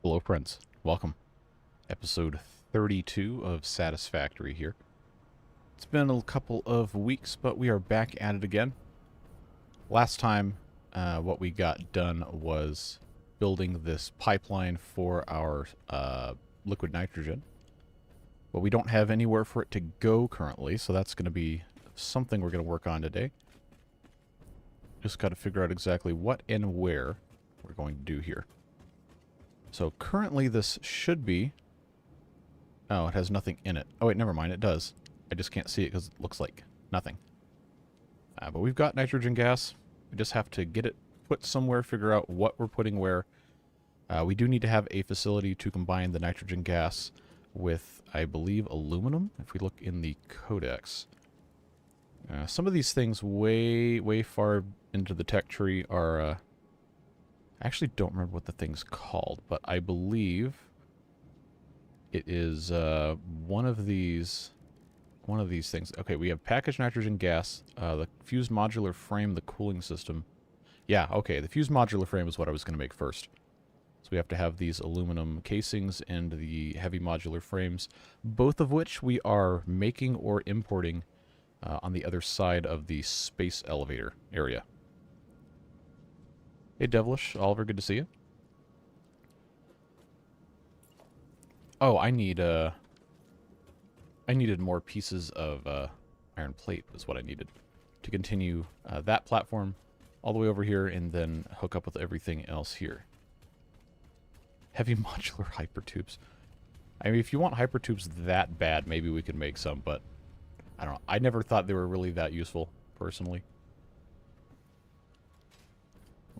Hello friends, welcome. Episode 32 of Satisfactory here. It's been a couple of weeks, but we are back at it again. Last time, what we got done was building this pipeline for our liquid nitrogen. But we don't have anywhere for it to go currently, so that's going to be something we're going to work on today. Just got to figure out exactly what and where we're going to do here. So currently this should be... Oh, it has nothing in it. Oh wait, never mind, it does. I just can't see it because it looks like nothing. But we've got nitrogen gas. We just have to get it put somewhere, figure out what we're putting where. We do need to have a facility to combine the nitrogen gas with, I believe, aluminum, if we look in the codex. Some of these things way far into the tech tree are... I actually don't remember what the thing's called, but I believe it is one of these things. Okay, we have packaged nitrogen gas, the fused modular frame, the cooling system. Yeah, okay, the fused modular frame is what I was going to make first. So we have to have these aluminum casings and the heavy modular frames, both of which we are making or importing on the other side of the space elevator area. Hey Devilish, Oliver, good to see you. Oh, I needed more pieces of iron plate is what I needed to continue that platform all the way over here and then hook up with everything else here. Heavy modular hypertubes. I mean, if you want hypertubes that bad, maybe we could make some, but I don't know. I never thought they were really that useful, personally.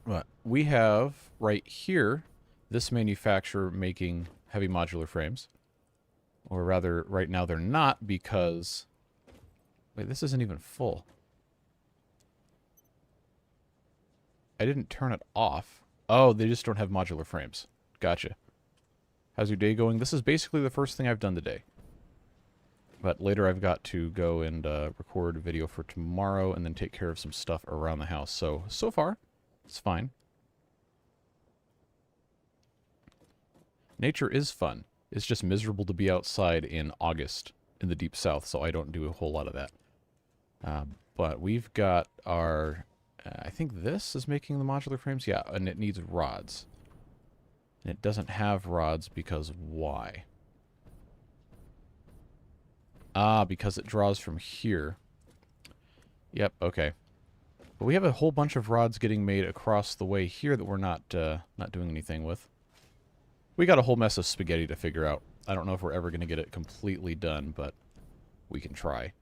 But we have, right here, this manufacturer making heavy modular frames. Or rather, right now they're not because... Wait, this isn't even full. I didn't turn it off. Oh, they just don't have modular frames. Gotcha. How's your day going? This is basically the first thing I've done today. But later I've got to go and record a video for tomorrow and then take care of some stuff around the house. So far, it's fine. Nature is fun. It's just miserable to be outside in August in the deep south, so I don't do a whole lot of that. But we've got our... I think this is making the modular frames? Yeah, and it needs rods. And it doesn't have rods because why? Ah, because it draws from here. Yep, okay. But we have a whole bunch of rods getting made across the way here that we're not doing anything with. We got a whole mess of spaghetti to figure out. I don't know if we're ever going to get it completely done, but we can try.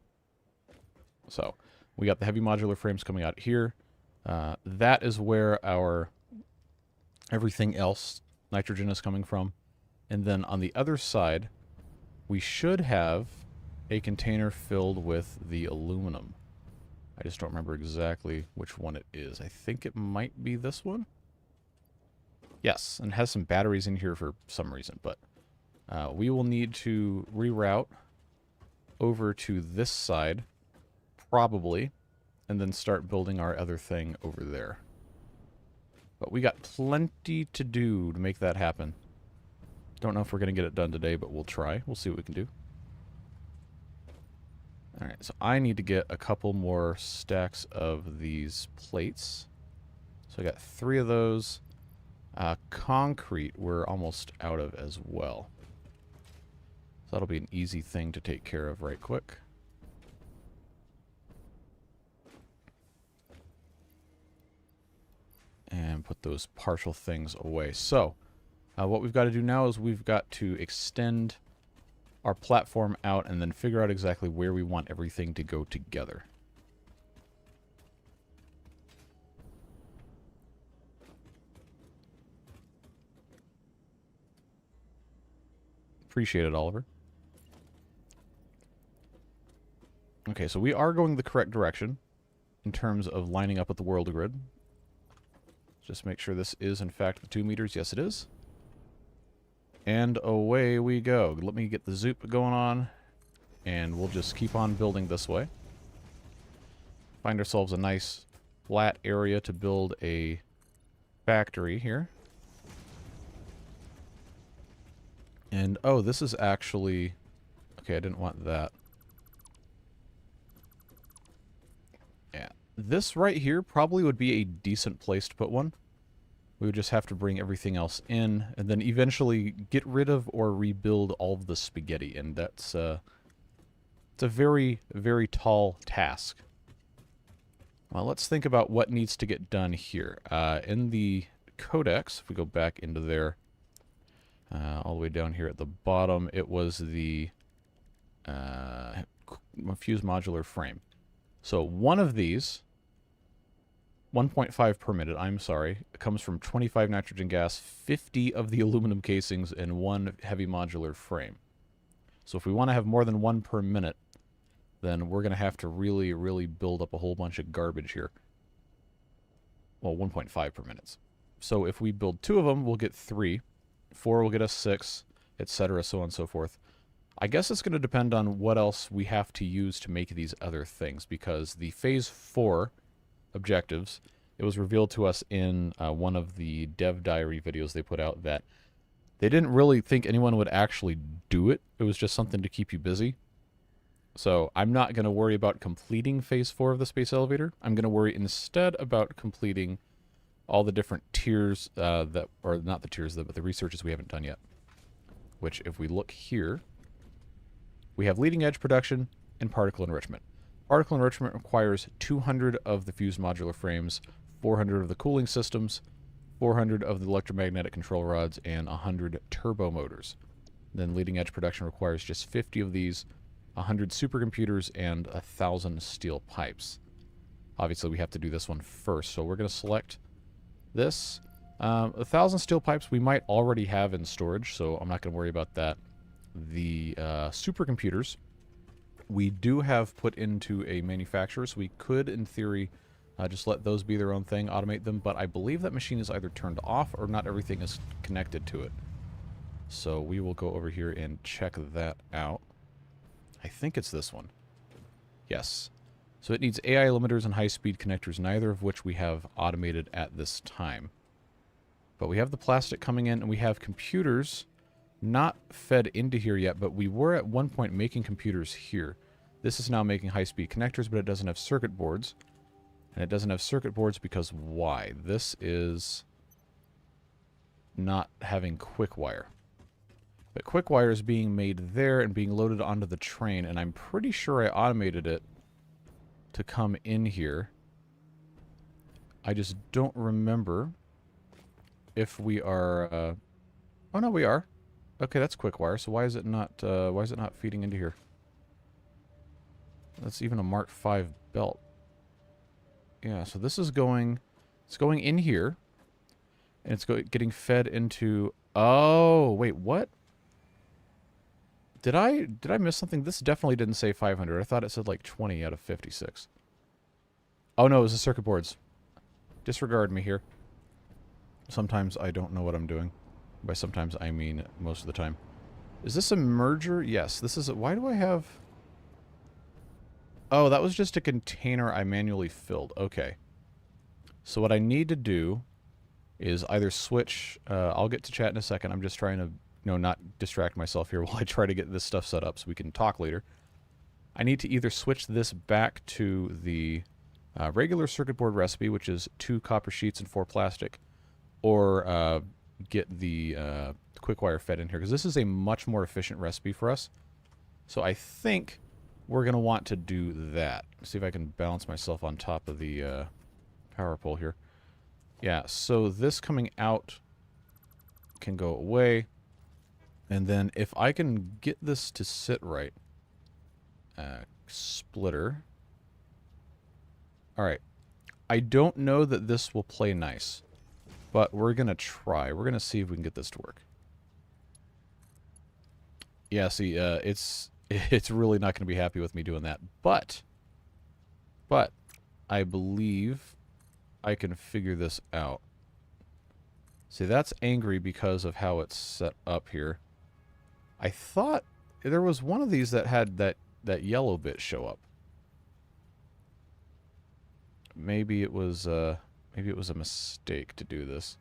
So, we got the heavy modular frames coming out here. That is where our everything else nitrogen is coming from. And then on the other side, we should have a container filled with the aluminum. I just don't remember exactly which one it is. I think it might be this one. Yes, and it has some batteries in here for some reason, but we will need to reroute over to this side, probably, and then start building our other thing over there. But we got plenty to do to make that happen. Don't know if we're going to get it done today, but we'll try. We'll see what we can do. Alright, so I need to get a couple more stacks of these plates. So I got 3 of those. Concrete we're almost out of as well. So that'll be an easy thing to take care of right quick. And put those partial things away. So, what we've got to do now is we've got to extend our platform out and then figure out exactly where we want everything to go together. Appreciate it, Oliver. Okay, so we are going the correct direction in terms of lining up with the world grid. Just make sure this is, in fact, the 2 meters. Yes, it is. And away we go. Let me get the zoop going on, and we'll just keep on building this way. Find ourselves a nice flat area to build a factory here. And, oh, this is actually... Okay, I didn't want that. Yeah. This right here probably would be a decent place to put one. We would just have to bring everything else in, and then eventually get rid of or rebuild all of the spaghetti. And that's, it's a very, very tall task. Well, let's think about what needs to get done here. In the codex, if we go back into there, all the way down here at the bottom, it was the fuse modular frame. So one of these, 1.5 per minute, I'm sorry, comes from 25 nitrogen gas, 50 of the aluminum casings, and 1 heavy modular frame. So if we want to have more than 1 per minute, then we're going to have to really, really build up a whole bunch of garbage here. Well, 1.5 per minute. So if we build 2 of them, we'll get 3. 4 will get us 6, etc., so on and so forth. I guess it's going to depend on what else we have to use to make these other things, because the Phase 4 objectives, it was revealed to us in one of the dev diary videos they put out that they didn't really think anyone would actually do it. It was just something to keep you busy. So I'm not going to worry about completing Phase 4 of the space elevator. I'm going to worry instead about completing all the different tiers that, or not the tiers, but the researches we haven't done yet. Which, if we look here, we have leading edge production and particle enrichment. Particle enrichment requires 200 of the fused modular frames, 400 of the cooling systems, 400 of the electromagnetic control rods, and 100 turbo motors. Then leading edge production requires just 50 of these, 100 supercomputers, and 1,000 steel pipes. Obviously, we have to do this one first, so we're going to select this. 1,000 steel pipes we might already have in storage, so I'm not going to worry about that. The supercomputers we do have put into a manufacturer, so we could, in theory, just let those be their own thing, automate them, but I believe that machine is either turned off or not everything is connected to it. So we will go over here and check that out. I think it's this one. Yes. So it needs AI limiters and high-speed connectors, neither of which we have automated at this time. But we have the plastic coming in, and we have computers not fed into here yet, but we were at one point making computers here. This is now making high-speed connectors, but it doesn't have circuit boards. And it doesn't have circuit boards because why? This is not having quick wire. But quick wire is being made there and being loaded onto the train, and I'm pretty sure I automated it to come in here. I just don't remember if we are... oh no, we are. Okay, that's quick wire. So why is it not feeding into here? That's even a Mark V belt. Yeah, so this is going... It's going in here. And it's getting fed into... Oh, wait, what? Did I miss something? This definitely didn't say 500. I thought it said like 20 out of 56. Oh no, it was the circuit boards. Disregard me here. Sometimes I don't know what I'm doing. By sometimes I mean most of the time. Is this a merger? Yes, this is a... Why do I have... Oh, that was just a container I manually filled. Okay. So what I need to do is either switch... I'll get to chat in a second. I'm just trying to, not distract myself here while I try to get this stuff set up so we can talk later. I need to either switch this back to the regular circuit board recipe, which is 2 copper sheets and 4 plastic, or get the quick wire fed in here, because this is a much more efficient recipe for us. So I think we're going to want to do that. See if I can balance myself on top of the power pole here. Yeah, so this coming out can go away. And then if I can get this to sit right, splitter. Alright. I don't know that this will play nice, but we're going to try. We're going to see if we can get this to work. Yeah, see, it's really not going to be happy with me doing that. But I believe I can figure this out. See, that's angry because of how it's set up here. I thought there was one of these that had that yellow bit show up. Maybe it was a mistake to do this.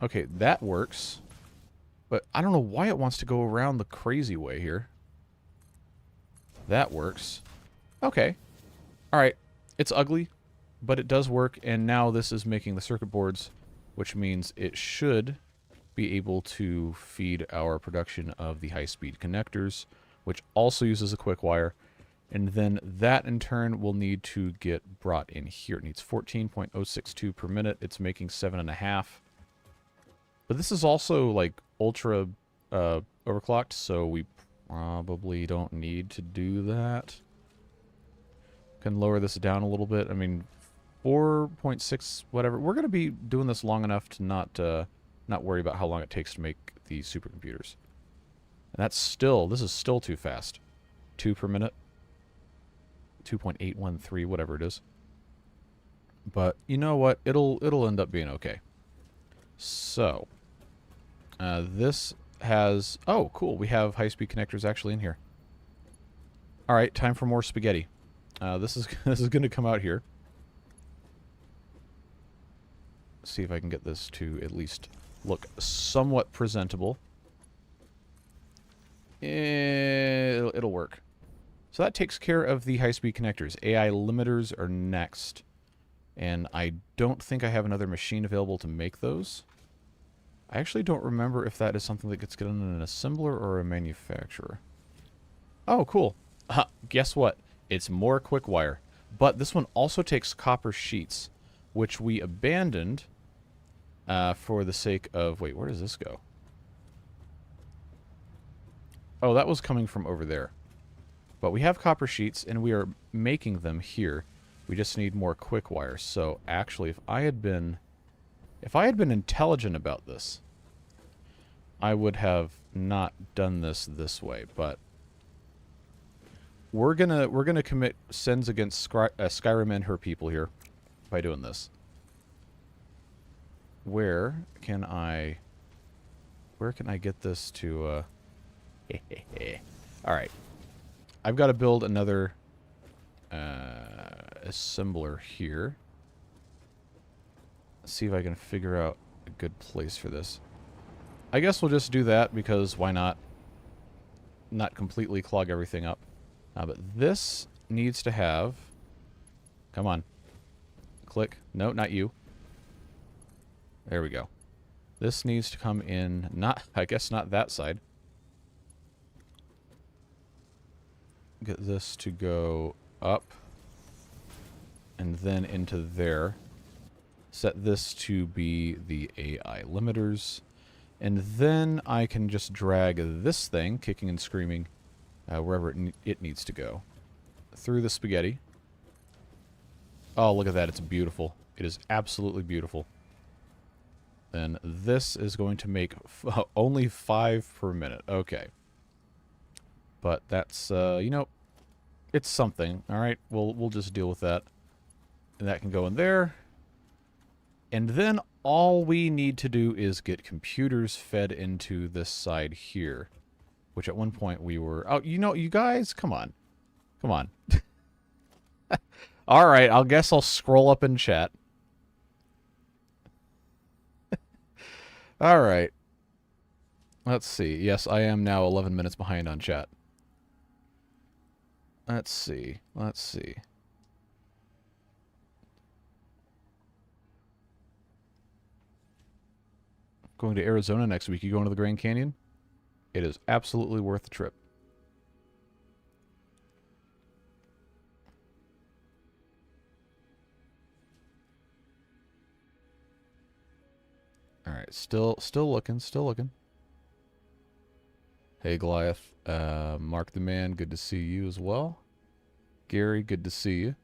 Okay, that works. But I don't know why it wants to go around the crazy way here. That works. Okay. Alright. It's ugly, but it does work, and now this is making the circuit boards, which means it should be able to feed our production of the high-speed connectors, which also uses a quick wire. And then that, in turn, will need to get brought in here. It needs 14.062 per minute. It's making 7.5. But this is also, like, ultra overclocked, so we probably don't need to do that. Can lower this down a little bit. I mean, 4.6, whatever. We're going to be doing this long enough to not worry about how long it takes to make the supercomputers. And that's still, this is still too fast. 2 per minute. 2.813, whatever it is. But you know what? It'll end up being okay. So, this has... Oh, cool. We have high-speed connectors actually in here. All right, time for more spaghetti. This is going to come out here. See if I can get this to at least look somewhat presentable. It'll work. So that takes care of the high-speed connectors. AI limiters are next. And I don't think I have another machine available to make those. I actually don't remember if that is something that gets done in an assembler or a manufacturer. Oh, cool. Guess what? It's more quick wire. But this one also takes copper sheets, which we abandoned for the sake of... Wait, where does this go? Oh, that was coming from over there. But we have copper sheets, and we are making them here. We just need more quick wire. So, actually, if I had been intelligent about this, I would have not done this way. But we're gonna commit sins against Skyrim and her people here by doing this. Where can I get this to? All right. I've got to build another assembler here. Let's see if I can figure out a good place for this. I guess we'll just do that because why not? Not completely clog everything up. But this needs to have... Come on. Click. No, not you. There we go. This needs to come in... Not, I guess not that side. Get this to go up. And then into there. Set this to be the AI limiters. And then I can just drag this thing, kicking and screaming, wherever it needs to go. Through the spaghetti. Oh, look at that. It's beautiful. It is absolutely beautiful. And this is going to make only 5 per minute. Okay. But that's, you know, it's something. All right, we'll just deal with that. And that can go in there. And then all we need to do is get computers fed into this side here. Which at one point we were... Oh, you know, you guys, come on. Come on. All right, I guess I'll scroll up in chat. All right. Let's see. Yes, I am now 11 minutes behind on chat. Let's see. Let's see. Going to Arizona next week. You going to the Grand Canyon? It is absolutely worth the trip. All right, still looking, still looking. Hey, Goliath. Mark the Man, good to see you as well. Gary, good to see you.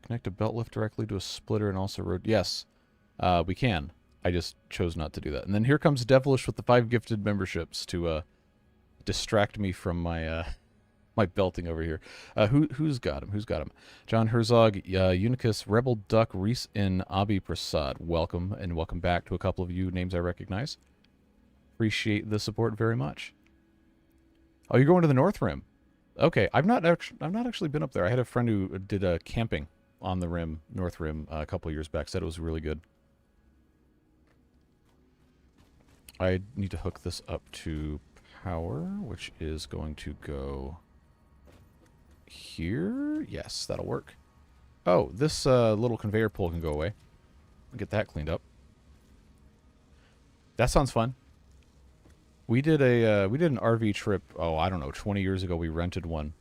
Connect a belt lift directly to a splitter and also road. Yes, we can. I just chose not to do that. And then here comes Devilish with the 5 gifted memberships to distract me from my my belting over here. Who's got him? Who's got him? John Herzog, Unicus, Rebel Duck, Reese, and Abi Prasad. Welcome, and welcome back to a couple of you names I recognize. Appreciate the support very much. Oh, you're going to the North Rim. Okay, I've not actually been up there. I had a friend who did camping on the rim, North Rim, a couple of years back. Said it was really good. I need to hook this up to power, which is going to go here. Yes, that'll work. Oh, this little conveyor pull can go away. Get that cleaned up. That sounds fun. We did an RV trip. Oh, I don't know, 20 years ago. We rented one,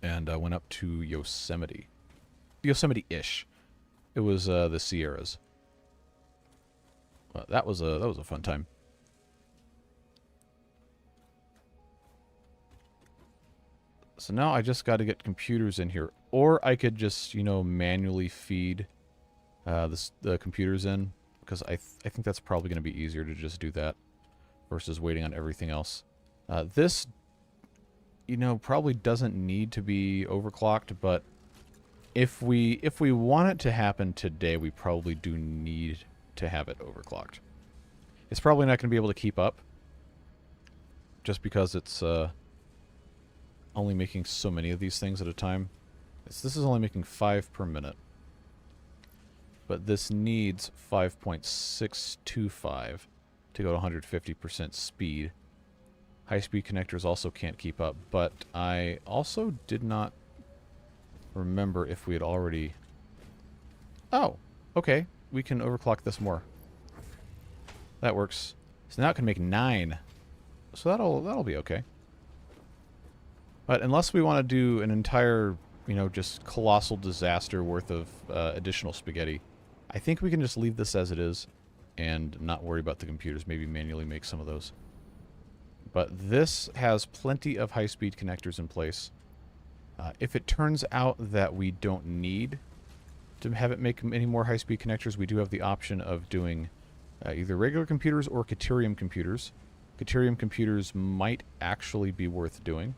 and went up to Yosemite, Yosemite-ish. It was the Sierras. That was a fun time. So now I just got to get computers in here, or I could just manually feed the computers in, because I think that's probably going to be easier to just do that versus waiting on everything else. This probably doesn't need to be overclocked, but if we want it to happen today, we probably do need to have it overclocked. It's probably not going to be able to keep up, just because it's only making so many of these things at a time. This is only making 5 per minute, but this needs 5.625 to go to 150% speed. High-speed connectors also can't keep up, but I also did not remember if we had already... Oh, okay. We can overclock this more. That works. So now it can make 9. So that'll be okay. But unless we want to do an entire, just colossal disaster worth of additional spaghetti, I think we can just leave this as it is and not worry about the computers. Maybe manually make some of those. But this has plenty of high-speed connectors in place. If it turns out that we don't need to have it make any more high-speed connectors, we do have the option of doing either regular computers or Caterium computers. Caterium computers might actually be worth doing,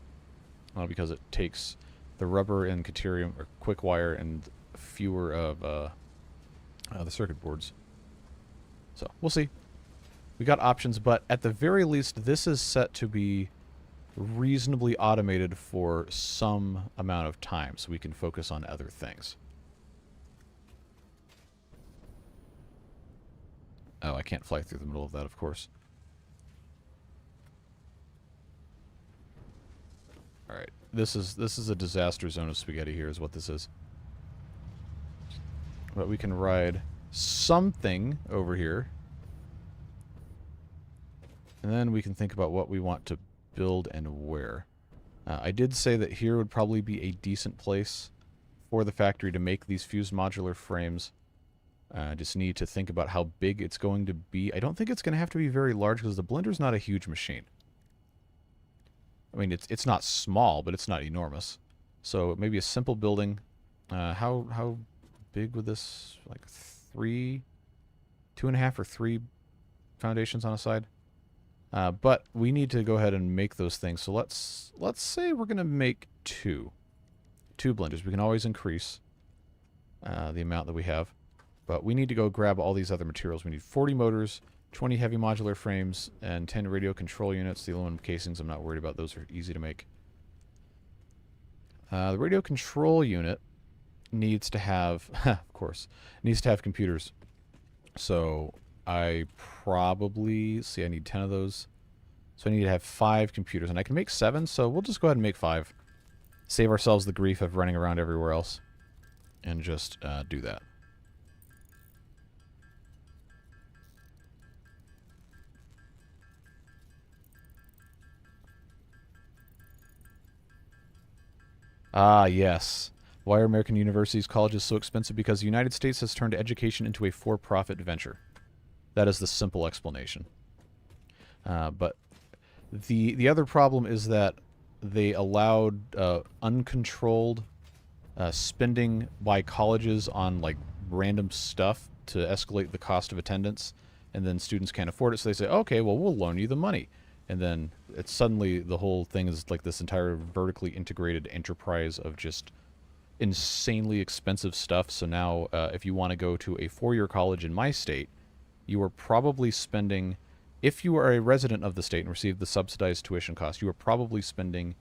because it takes the rubber and Caterium or quick wire and fewer of the circuit boards. So we'll see. We got options, but at the very least, this is set to be reasonably automated for some amount of time, so we can focus on other things. Oh, I can't fly through the middle of that, of course. Alright, this is a disaster zone of spaghetti here, is what this is. But we can ride something over here. And then we can think about what we want to build and where. I did say that here would probably be a decent place for the factory to make these fused modular frames. Just need to think about how big it's going to be. I don't think it's going to have to be very large because the blender's not a huge machine. I mean, it's not small, but it's not enormous. So maybe a simple building. How big would this, like 2.5 or 3 foundations on a side? But we need to go ahead and make those things. So let's say we're going to make 2 blenders. We can always increase the amount that we have. But we need to go grab all these other materials. We need 40 motors, 20 heavy modular frames, and 10 radio control units. The aluminum casings, I'm not worried about. Those are easy to make. The radio control unit needs to have, of course, needs to have computers. So I probably, see, I need 10 of those. So I need to have 5 computers, and I can make 7, so we'll just go ahead and make 5. Save ourselves the grief of running around everywhere else, and just do that. Ah, yes. Why are American universities, colleges so expensive? Because the United States has turned education into a for-profit venture. That is the simple explanation. But the other problem is that they allowed uncontrolled spending by colleges on like random stuff to escalate the cost of attendance, and then students can't afford it, so they say, okay, well, we'll loan you the money. And then it's suddenly the whole thing is like this entire vertically integrated enterprise of just insanely expensive stuff. So now if you want to go to a 4-year college in my state, you are probably spending, if you are a resident of the state and receive the subsidized tuition cost, you are probably spending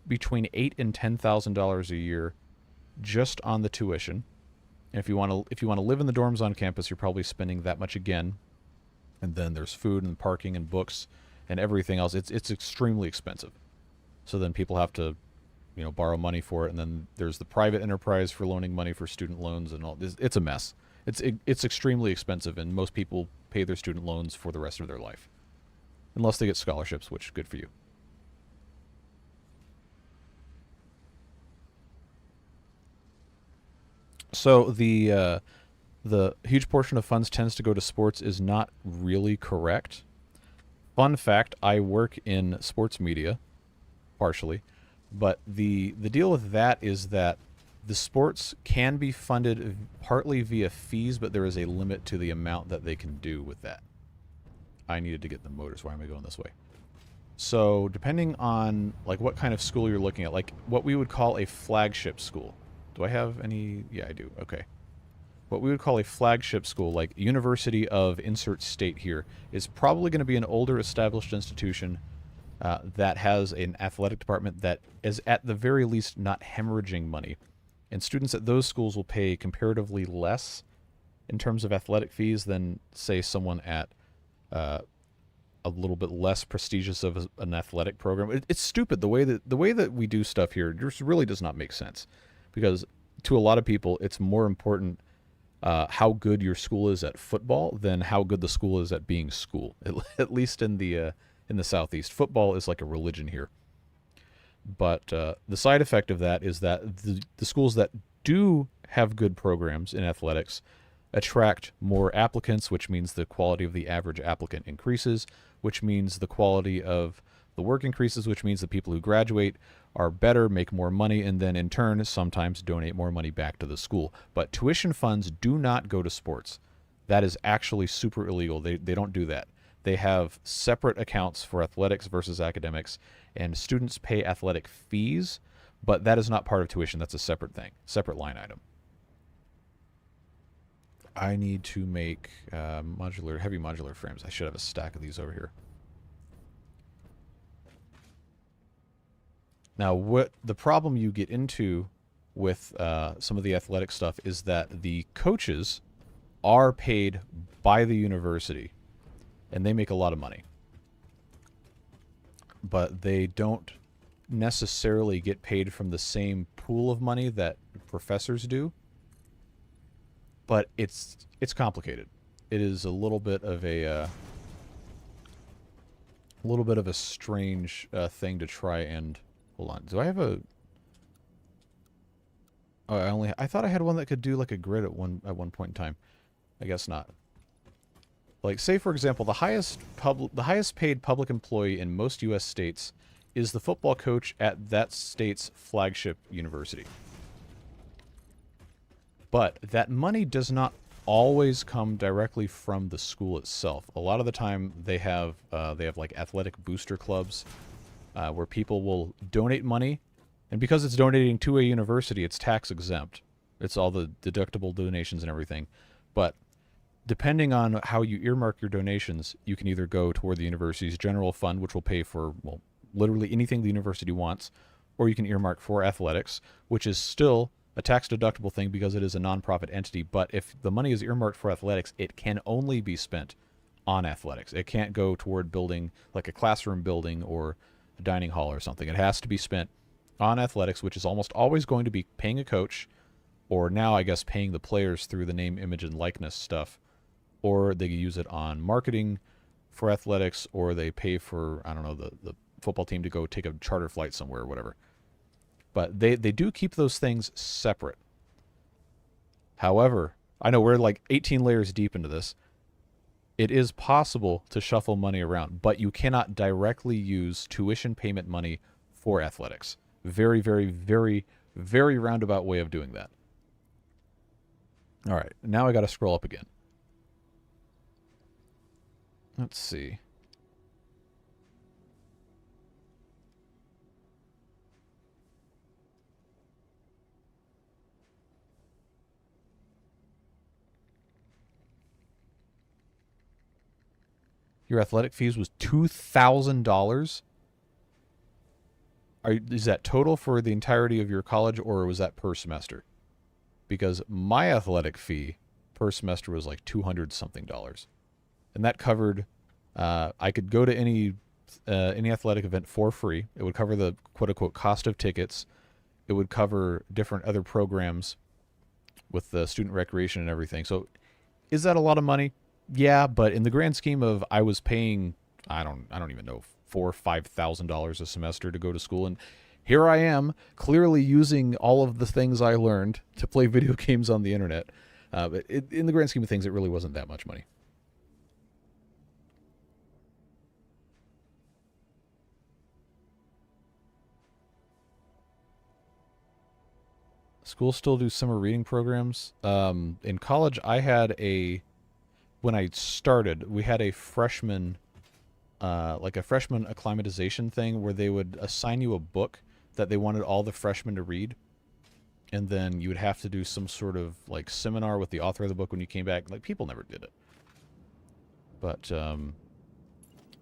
between $8,000 and $10,000 a year just on the tuition. And if you want to live in the dorms on campus, you're probably spending that much again. And then there's food and parking and books and everything else. It's extremely expensive. So then people have to, borrow money for it. And then there's the private enterprise for loaning money for student loans and all this. It's a mess. It's extremely expensive, and most people pay their student loans for the rest of their life. Unless they get scholarships, which good for you. So the huge portion of funds tends to go to sports is not really correct. Fun fact, I work in sports media, partially, but the deal with that is that the sports can be funded partly via fees, but there is a limit to the amount that they can do with that. I needed to get the motors. Why am I going this way? So depending on like what kind of school you're looking at, like what we would call a flagship school. Do I have any? Yeah, I do. Okay. What we would call a flagship school, like University of insert state here, is probably going to be an older established institution that has an athletic department that is at the very least not hemorrhaging money. And students at those schools will pay comparatively less in terms of athletic fees than, say, someone at a little bit less prestigious of an athletic program. It's stupid the way that we do stuff here. Just really does not make sense, because to a lot of people, it's more important how good your school is at football than how good the school is at being school. At least in the Southeast, football is like a religion here. But the side effect of that is that the schools that do have good programs in athletics attract more applicants, which means the quality of the average applicant increases, which means the quality of the work increases, which means the people who graduate are better, make more money, and then in turn sometimes donate more money back to the school. But tuition funds do not go to sports. That is actually super illegal. They don't do that. They have separate accounts for athletics versus academics, and students pay athletic fees, but that is not part of tuition. That's a separate thing, separate line item. I need to make heavy modular frames. I should have a stack of these over here. Now, what the problem you get into with some of the athletic stuff is that the coaches are paid by the university, and they make a lot of money. But they don't necessarily get paid from the same pool of money that professors do. But it's complicated. It is a little bit of a strange thing to try and hold on. Do I have a? Oh, I thought I had one that could do like a grid at one point in time. I guess not. Like, say for example, the highest paid public employee in most U.S. states is the football coach at that state's flagship university. But that money does not always come directly from the school itself. A lot of the time, they have like athletic booster clubs where people will donate money, and because it's donating to a university, it's tax exempt. It's all the deductible donations and everything. But depending on how you earmark your donations, you can either go toward the university's general fund, which will pay for, well, literally anything the university wants, or you can earmark for athletics, which is still a tax-deductible thing because it is a nonprofit entity. But if the money is earmarked for athletics, it can only be spent on athletics. It can't go toward building like a classroom building or a dining hall or something. It has to be spent on athletics, which is almost always going to be paying a coach, or now I guess paying the players through the name, image, and likeness stuff, or they use it on marketing for athletics, or they pay for, I don't know, the football team to go take a charter flight somewhere or whatever. But they do keep those things separate. However, I know we're like 18 layers deep into this. It is possible to shuffle money around, but you cannot directly use tuition payment money for athletics. Very, very, very, very roundabout way of doing that. All right, now I got to scroll up again. Let's see. Your athletic fees was $2,000? Is that total for the entirety of your college, or was that per semester? Because my athletic fee per semester was like $200 something. And that covered, I could go to any athletic event for free. It would cover the quote-unquote cost of tickets. It would cover different other programs with the student recreation and everything. So is that a lot of money? Yeah, but in the grand scheme of, I was paying, I don't even know, $4,000 or $5,000 a semester to go to school, and here I am clearly using all of the things I learned to play video games on the internet. But in the grand scheme of things, it really wasn't that much money. Schools still do summer reading programs. In college, when I started, we had a freshman, like a freshman acclimatization thing where they would assign you a book that they wanted all the freshmen to read. And then you would have to do some sort of like seminar with the author of the book when you came back. Like, people never did it. But,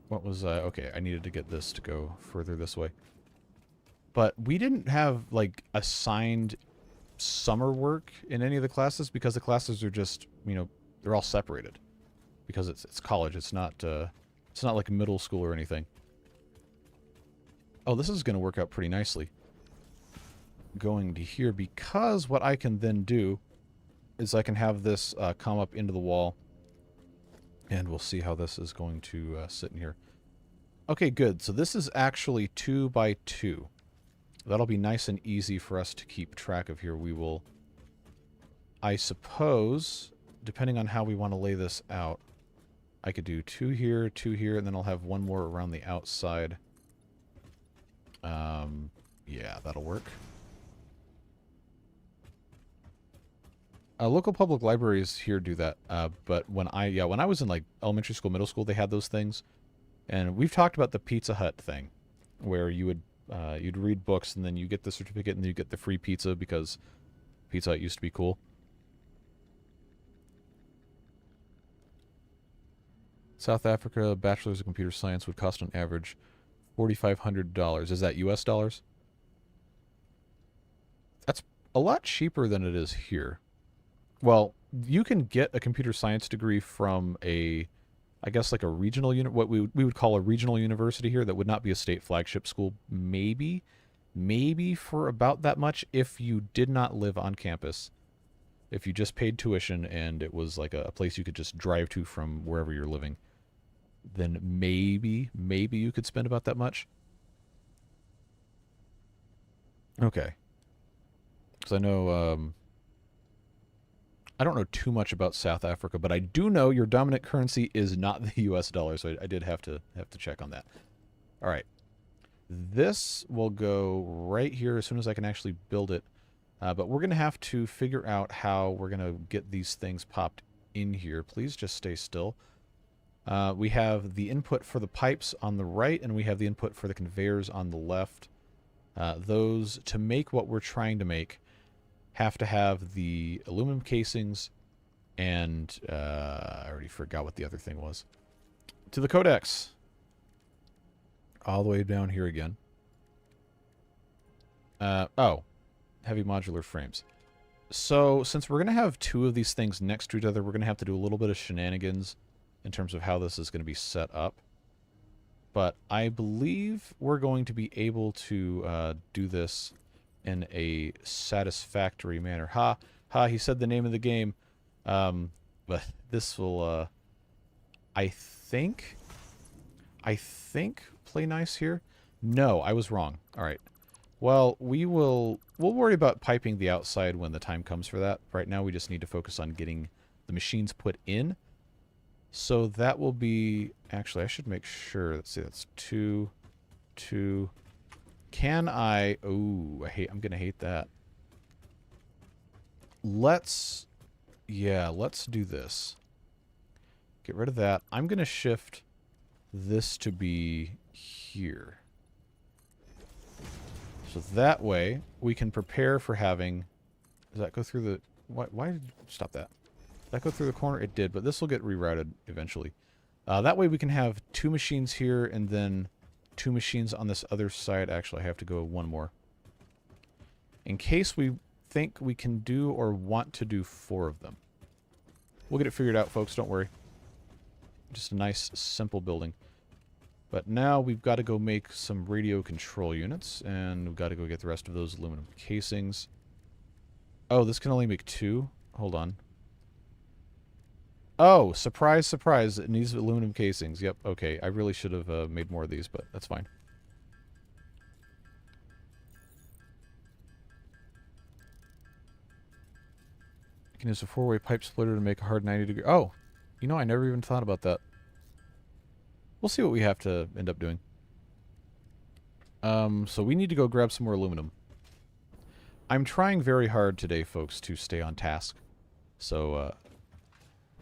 what was, okay, I needed to get this to go further this way. But we didn't have like assigned summer work in any of the classes because the classes are just, they're all separated because it's college. It's not like middle school or anything. Oh, this is going to work out pretty nicely. Going to here, because what I can then do is I can have this come up into the wall, and we'll see how this is going to sit in here. Okay, good. So this is actually 2 by 2. That'll be nice and easy for us to keep track of here. We will, I suppose, depending on how we want to lay this out, I could do 2 here, 2 here, and then I'll have 1 more around the outside. Yeah, that'll work. Local public libraries here do that, but when I was in like elementary school, middle school, they had those things. And we've talked about the Pizza Hut thing, where you would you'd read books and then you get the certificate and then you get the free pizza because Pizza Hut used to be cool. South Africa, Bachelor's of Computer Science would cost on average $4,500. Is that US dollars? That's a lot cheaper than it is here. Well, you can get a computer science degree from I guess like a regional what we would call a regional university here that would not be a state flagship school. Maybe for about that much if you did not live on campus. If you just paid tuition and it was like a place you could just drive to from wherever you're living, then maybe you could spend about that much. Okay. Because I know, I don't know too much about South Africa, but I do know your dominant currency is not the US dollar, so I did have to check on that. All right. This will go right here as soon as I can actually build it. But we're going to have to figure out how we're going to get these things popped in here. Please just stay still. We have the input for the pipes on the right, and we have the input for the conveyors on the left. Those, to make what we're trying to make, have to have the aluminum casings and I already forgot what the other thing was. To the codex. All the way down here again. Oh. Heavy modular frames. So, since we're going to have 2 of these things next to each other, we're going to have to do a little bit of shenanigans in terms of how this is going to be set up. But I believe we're going to be able to do this in a satisfactory manner. He said the name of the game. But this will, I think, play nice here. No, I was wrong. All right. Well, we'll worry about piping the outside when the time comes for that. Right now, we just need to focus on getting the machines put in. So that will be, actually, I should make sure. Let's see, that's 2, 2. Can I, oh, I'm going to hate that. Let's do this. Get rid of that. I'm going to shift this to be here. So that way, we can prepare for having, does that go through the, why did, stop that. Did that go through the corner? It did, but this will get rerouted eventually. That way we can have 2 machines here and then 2 machines on this other side. Actually, I have to go 1 more. In case we think we can do or want to do 4 of them. We'll get it figured out, folks. Don't worry. Just a nice, simple building. But now we've got to go make some radio control units, and we've got to go get the rest of those aluminum casings. Oh, this can only make 2? Hold on. Oh, surprise, surprise. It needs aluminum casings. Yep, okay. I really should have made more of these, but that's fine. You can use a 4-way pipe splitter to make a hard 90-degree... Oh! You know, I never even thought about that. We'll see what we have to end up doing. So we need to go grab some more aluminum. I'm trying very hard today, folks, to stay on task. So,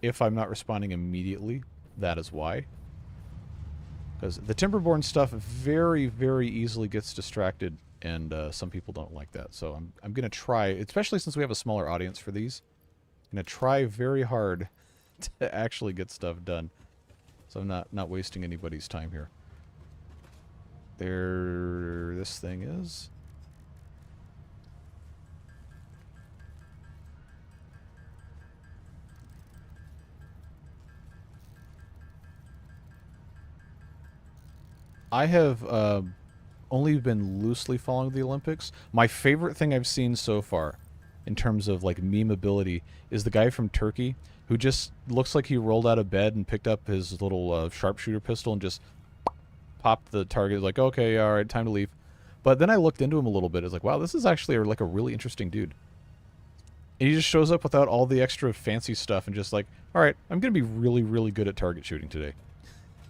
if I'm not responding immediately, that is why. Because the Timberborn stuff very, very easily gets distracted, and some people don't like that. So I'm going to try, especially since we have a smaller audience for these, I'm going to try very hard to actually get stuff done. So I'm not wasting anybody's time here. There, this thing is. I have only been loosely following the Olympics. My favorite thing I've seen so far, in terms of like memeability, is the guy from Turkey who just looks like he rolled out of bed and picked up his little sharpshooter pistol and just popped the target. Like, okay, all right, time to leave. But then I looked into him a little bit. It's like, wow, this is actually like a really interesting dude. And he just shows up without all the extra fancy stuff and just like, all right, I'm going to be really, really good at target shooting today.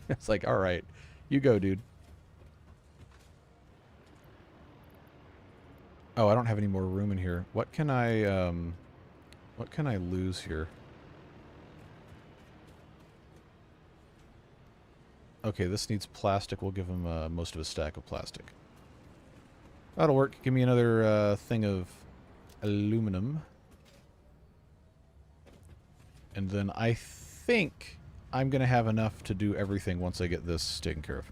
It's like, all right, you go, dude. Oh, I don't have any more room in here. What can I lose here? Okay, this needs plastic. We'll give him most of a stack of plastic. That'll work. Give me another thing of aluminum. And then I think I'm going to have enough to do everything once I get this taken care of.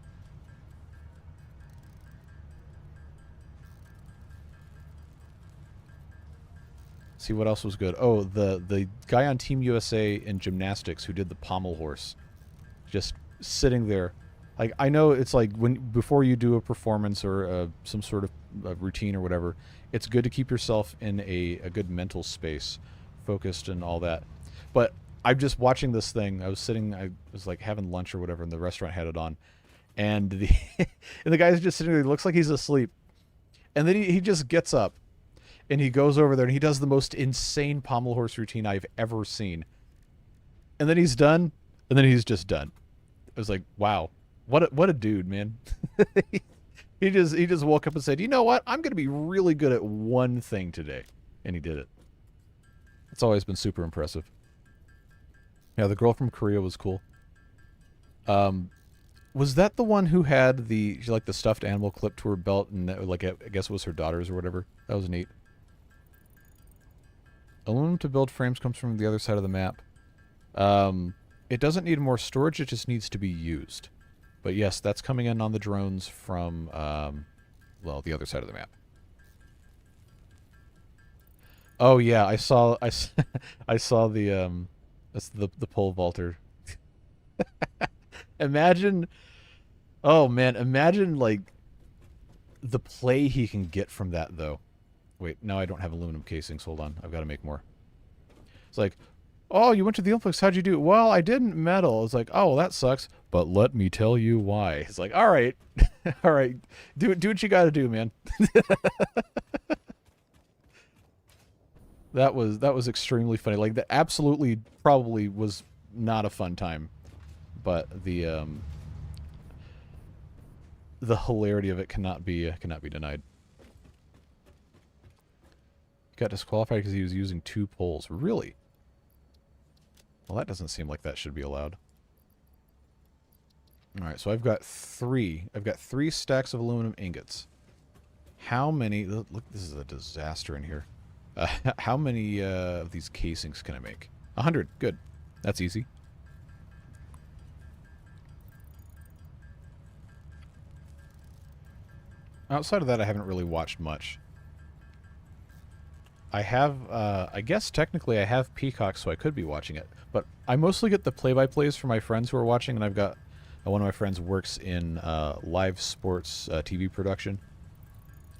See what else was good. Oh, the guy on Team USA in gymnastics who did the pommel horse. Just sitting there. Like, I know it's like before you do a performance or some sort of routine or whatever, it's good to keep yourself in a good mental space, focused and all that. But I'm just watching this thing. I was like having lunch or whatever, and the restaurant had it on, and the guy's just sitting there. He looks like he's asleep, and then he just gets up, and he goes over there and he does the most insane pommel horse routine I've ever seen, and then he's done, and then he's just done. I was like, wow, what a dude, man. He just woke up and said, you know what? I'm going to be really good at one thing today. And he did it. It's always been super impressive. Yeah, the girl from Korea was cool. Was that the one who had the stuffed animal clipped to her belt and like I guess it was her daughter's or whatever? That was neat. Aluminum to build frames comes from the other side of the map. It doesn't need more storage, it just needs to be used. But yes, that's coming in on the drones from, well, the other side of the map. Oh yeah, I saw the, that's the pole vaulter. Imagine, oh man, imagine like the play he can get from that though. Wait, now I don't have aluminum casings, hold on, I've got to make more. It's like, oh, you went to the Olympics. How'd you do? Well, I didn't medal. It's like, oh, well, that sucks. But let me tell you why. It's like, all right, all right, do what you got to do, man. That was extremely funny. Like, that absolutely probably was not a fun time, but the hilarity of it cannot be denied. He got disqualified because he was using 2 poles. Really? Well, that doesn't seem like that should be allowed. Alright, so I've got 3. I've got 3 stacks of aluminum ingots. How many... Look, this is a disaster in here. How many of these casings can I make? 100. Good. That's easy. Outside of that, I haven't really watched much. I have, I guess technically I have Peacock, so I could be watching it. But I mostly get the play-by-plays from my friends who are watching, and I've got one of my friends works in live sports TV production.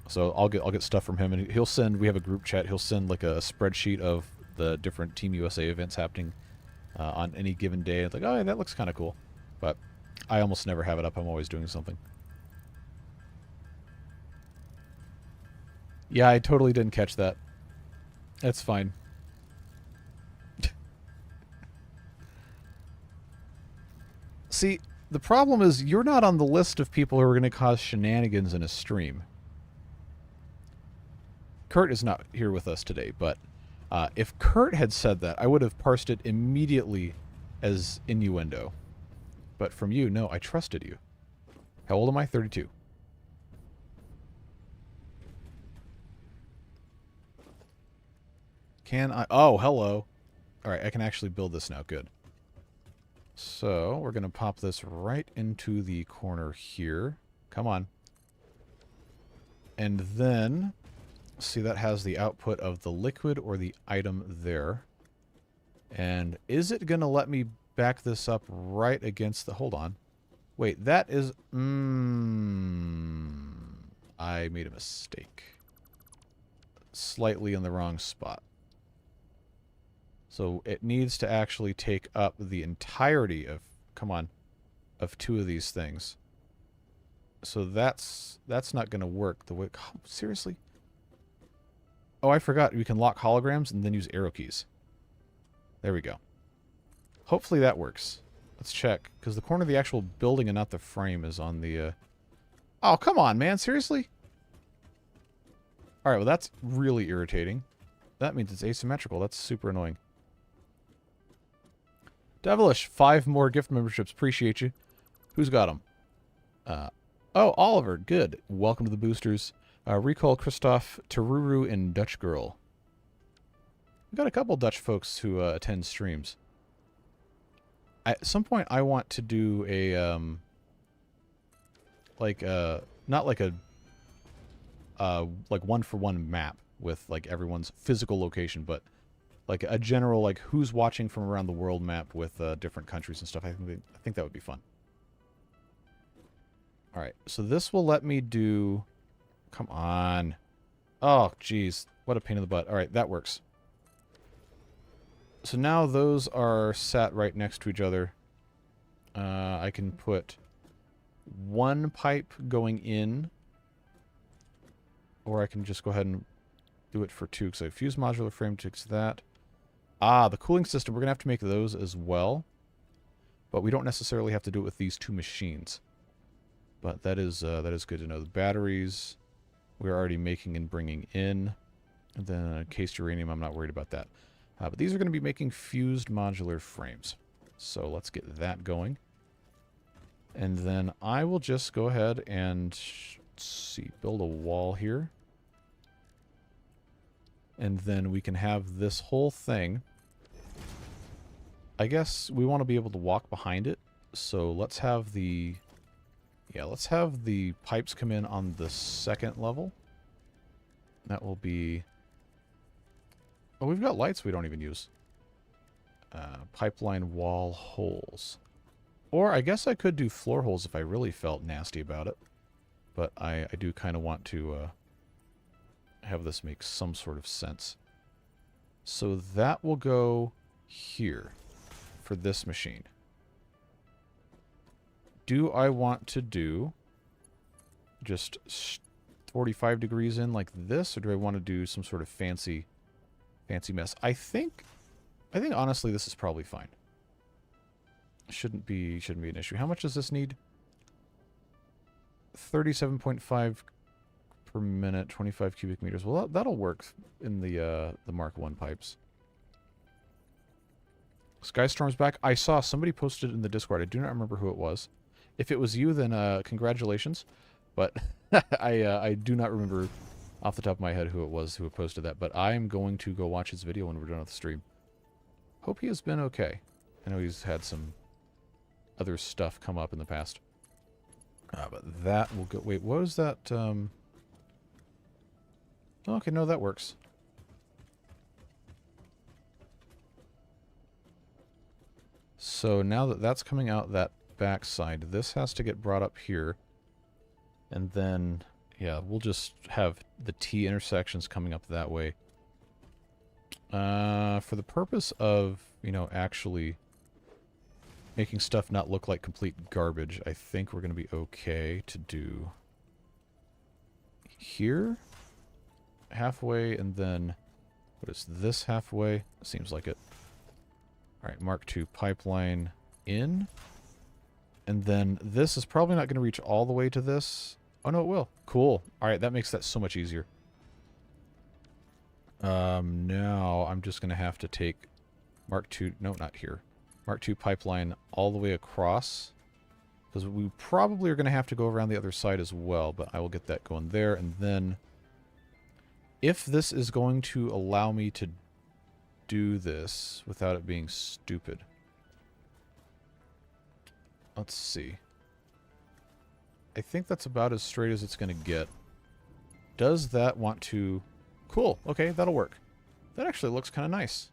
So I'll get stuff from him, and he'll send. We have a group chat. He'll send like a spreadsheet of the different Team USA events happening on any given day. It's like, oh, yeah, that looks kind of cool. But I almost never have it up. I'm always doing something. Yeah, I totally didn't catch that. That's fine. See, the problem is you're not on the list of people who are going to cause shenanigans in a stream. Kurt is not here with us today, but if Kurt had said that, I would have parsed it immediately as innuendo. But from you, no, I trusted you. How old am I? 32. Can I? Oh, hello. All right, I can actually build this now. Good. So we're going to pop this right into the corner here. Come on. And then, see, that has the output of the liquid or the item there. And is it going to let me back this up right against the... Hold on. Wait, that is... I made a mistake. Slightly in the wrong spot. So it needs to actually take up the entirety of, come on, of two of these things. So that's not going to work the way... Oh, seriously? Oh, I forgot. We can lock holograms and then use arrow keys. There we go. Hopefully that works. Let's check, because the corner of the actual building and not the frame is on the... Oh, come on, man. Seriously? Alright, well, that's really irritating. That means it's asymmetrical. That's super annoying. Devilish, 5 more gift memberships. Appreciate you. Who's got them? Oh, Oliver. Good. Welcome to the boosters. Recall, Christoph, Taruru, and Dutch Girl. We've got a couple Dutch folks who attend streams. At some point, I want to do a, not like a, like one-for-one map with, like, everyone's physical location, but like a general, like, who's watching from around the world map with different countries and stuff. I think that would be fun. All right, so this will let me do... Come on. Oh, jeez. What a pain in the butt. All right, that works. So now those are sat right next to each other. I can put one pipe going in, or I can just go ahead and do it for 2, because I fuse modular frame takes that. Ah, the cooling system, we're going to have to make those as well. But we don't necessarily have to do it with these 2 machines. But that is good to know. The batteries, we're already making and bringing in. And then encased uranium, I'm not worried about that. But these are going to be making fused modular frames. So let's get that going. And then I will just go ahead and, let's see, build a wall here. And then we can have this whole thing. I guess we want to be able to walk behind it. So let's have the... Yeah, let's have the pipes come in on the 2nd level. That will be... Oh, we've got lights we don't even use. Pipeline wall holes. Or I guess I could do floor holes if I really felt nasty about it. But I do kind of want to have this make some sort of sense. So that will go here for this machine. Do I want to do just 45 degrees in like this, or do I want to do some sort of fancy mess? I think honestly this is probably fine. Shouldn't be an issue. How much does this need? 37.5 per minute, 25 cubic meters. Well, that'll work in the Mark 1 pipes. Skystorm's back. I saw somebody posted in the Discord. I do not remember who it was. If it was you, then congratulations. But I do not remember off the top of my head who it was who posted that. But I'm going to go watch his video when we're done with the stream. Hope he has been okay. I know he's had some other stuff come up in the past. But that will go... Wait, what was that? Okay, no, that works. So now that that's coming out that backside, this has to get brought up here. And then, yeah, we'll just have the T intersections coming up that way. For the purpose of, you know, actually making stuff not look like complete garbage, I think we're going to be okay to do here, halfway, and then, what is this halfway? Seems like it. Alright, Mark II pipeline in. And then this is probably not going to reach all the way to this. Oh, no, it will. Cool. Alright, that makes that so much easier. Now I'm just going to have to take Mark II... No, not here. Mark II pipeline all the way across. Because we probably are going to have to go around the other side as well. But I will get that going there. And then, if this is going to allow me to do this without it being stupid. Let's see. I think that's about as straight as it's going to get. Does that want to... Cool. Okay, that'll work. That actually looks kind of nice.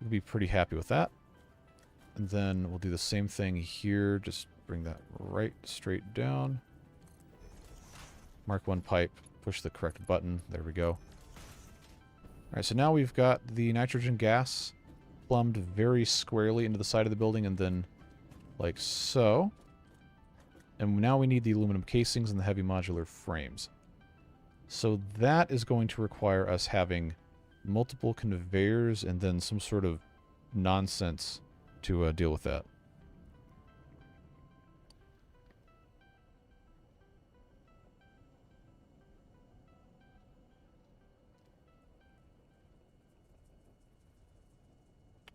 We'll be pretty happy with that. And then we'll do the same thing here. Just bring that right straight down. Mark I pipe. Push the correct button. There we go. Alright, so now we've got the nitrogen gas plumbed very squarely into the side of the building, and then like so. And now we need the aluminum casings and the heavy modular frames. So that is going to require us having multiple conveyors and then some sort of nonsense to deal with that.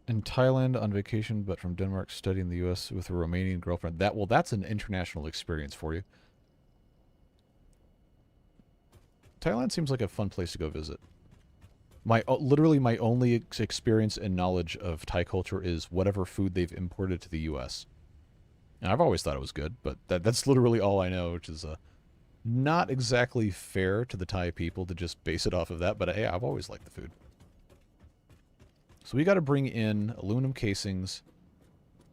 In Thailand on vacation, but from Denmark studying the U.S. with a Romanian girlfriend. Well, that's an international experience for you. Thailand seems like a fun place to go visit. Literally my only experience and knowledge of Thai culture is whatever food they've imported to the U.S. And I've always thought it was good, but that's literally all I know, which is not exactly fair to the Thai people to just base it off of that, but hey, I've always liked the food. So we got to bring in aluminum casings,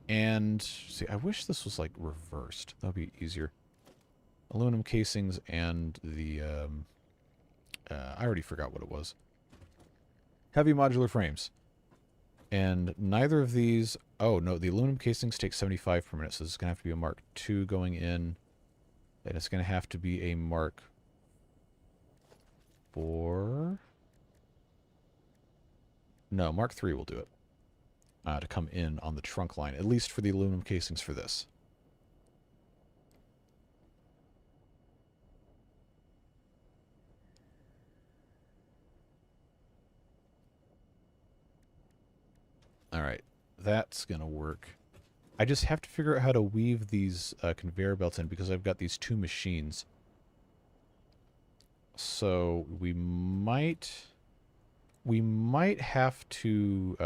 and see, I wish this was like reversed. That would be easier. Aluminum casings and the, I already forgot what it was. Heavy modular frames. And neither of these, oh no, the aluminum casings take 75 per minute, so this is going to have to be a Mark II going in, and it's going to have to be a Mark IV. No, Mark III will do it. To come in on the trunk line, at least for the aluminum casings for this. Alright, that's going to work. I just have to figure out how to weave these conveyor belts in because I've got these two machines. So we might have to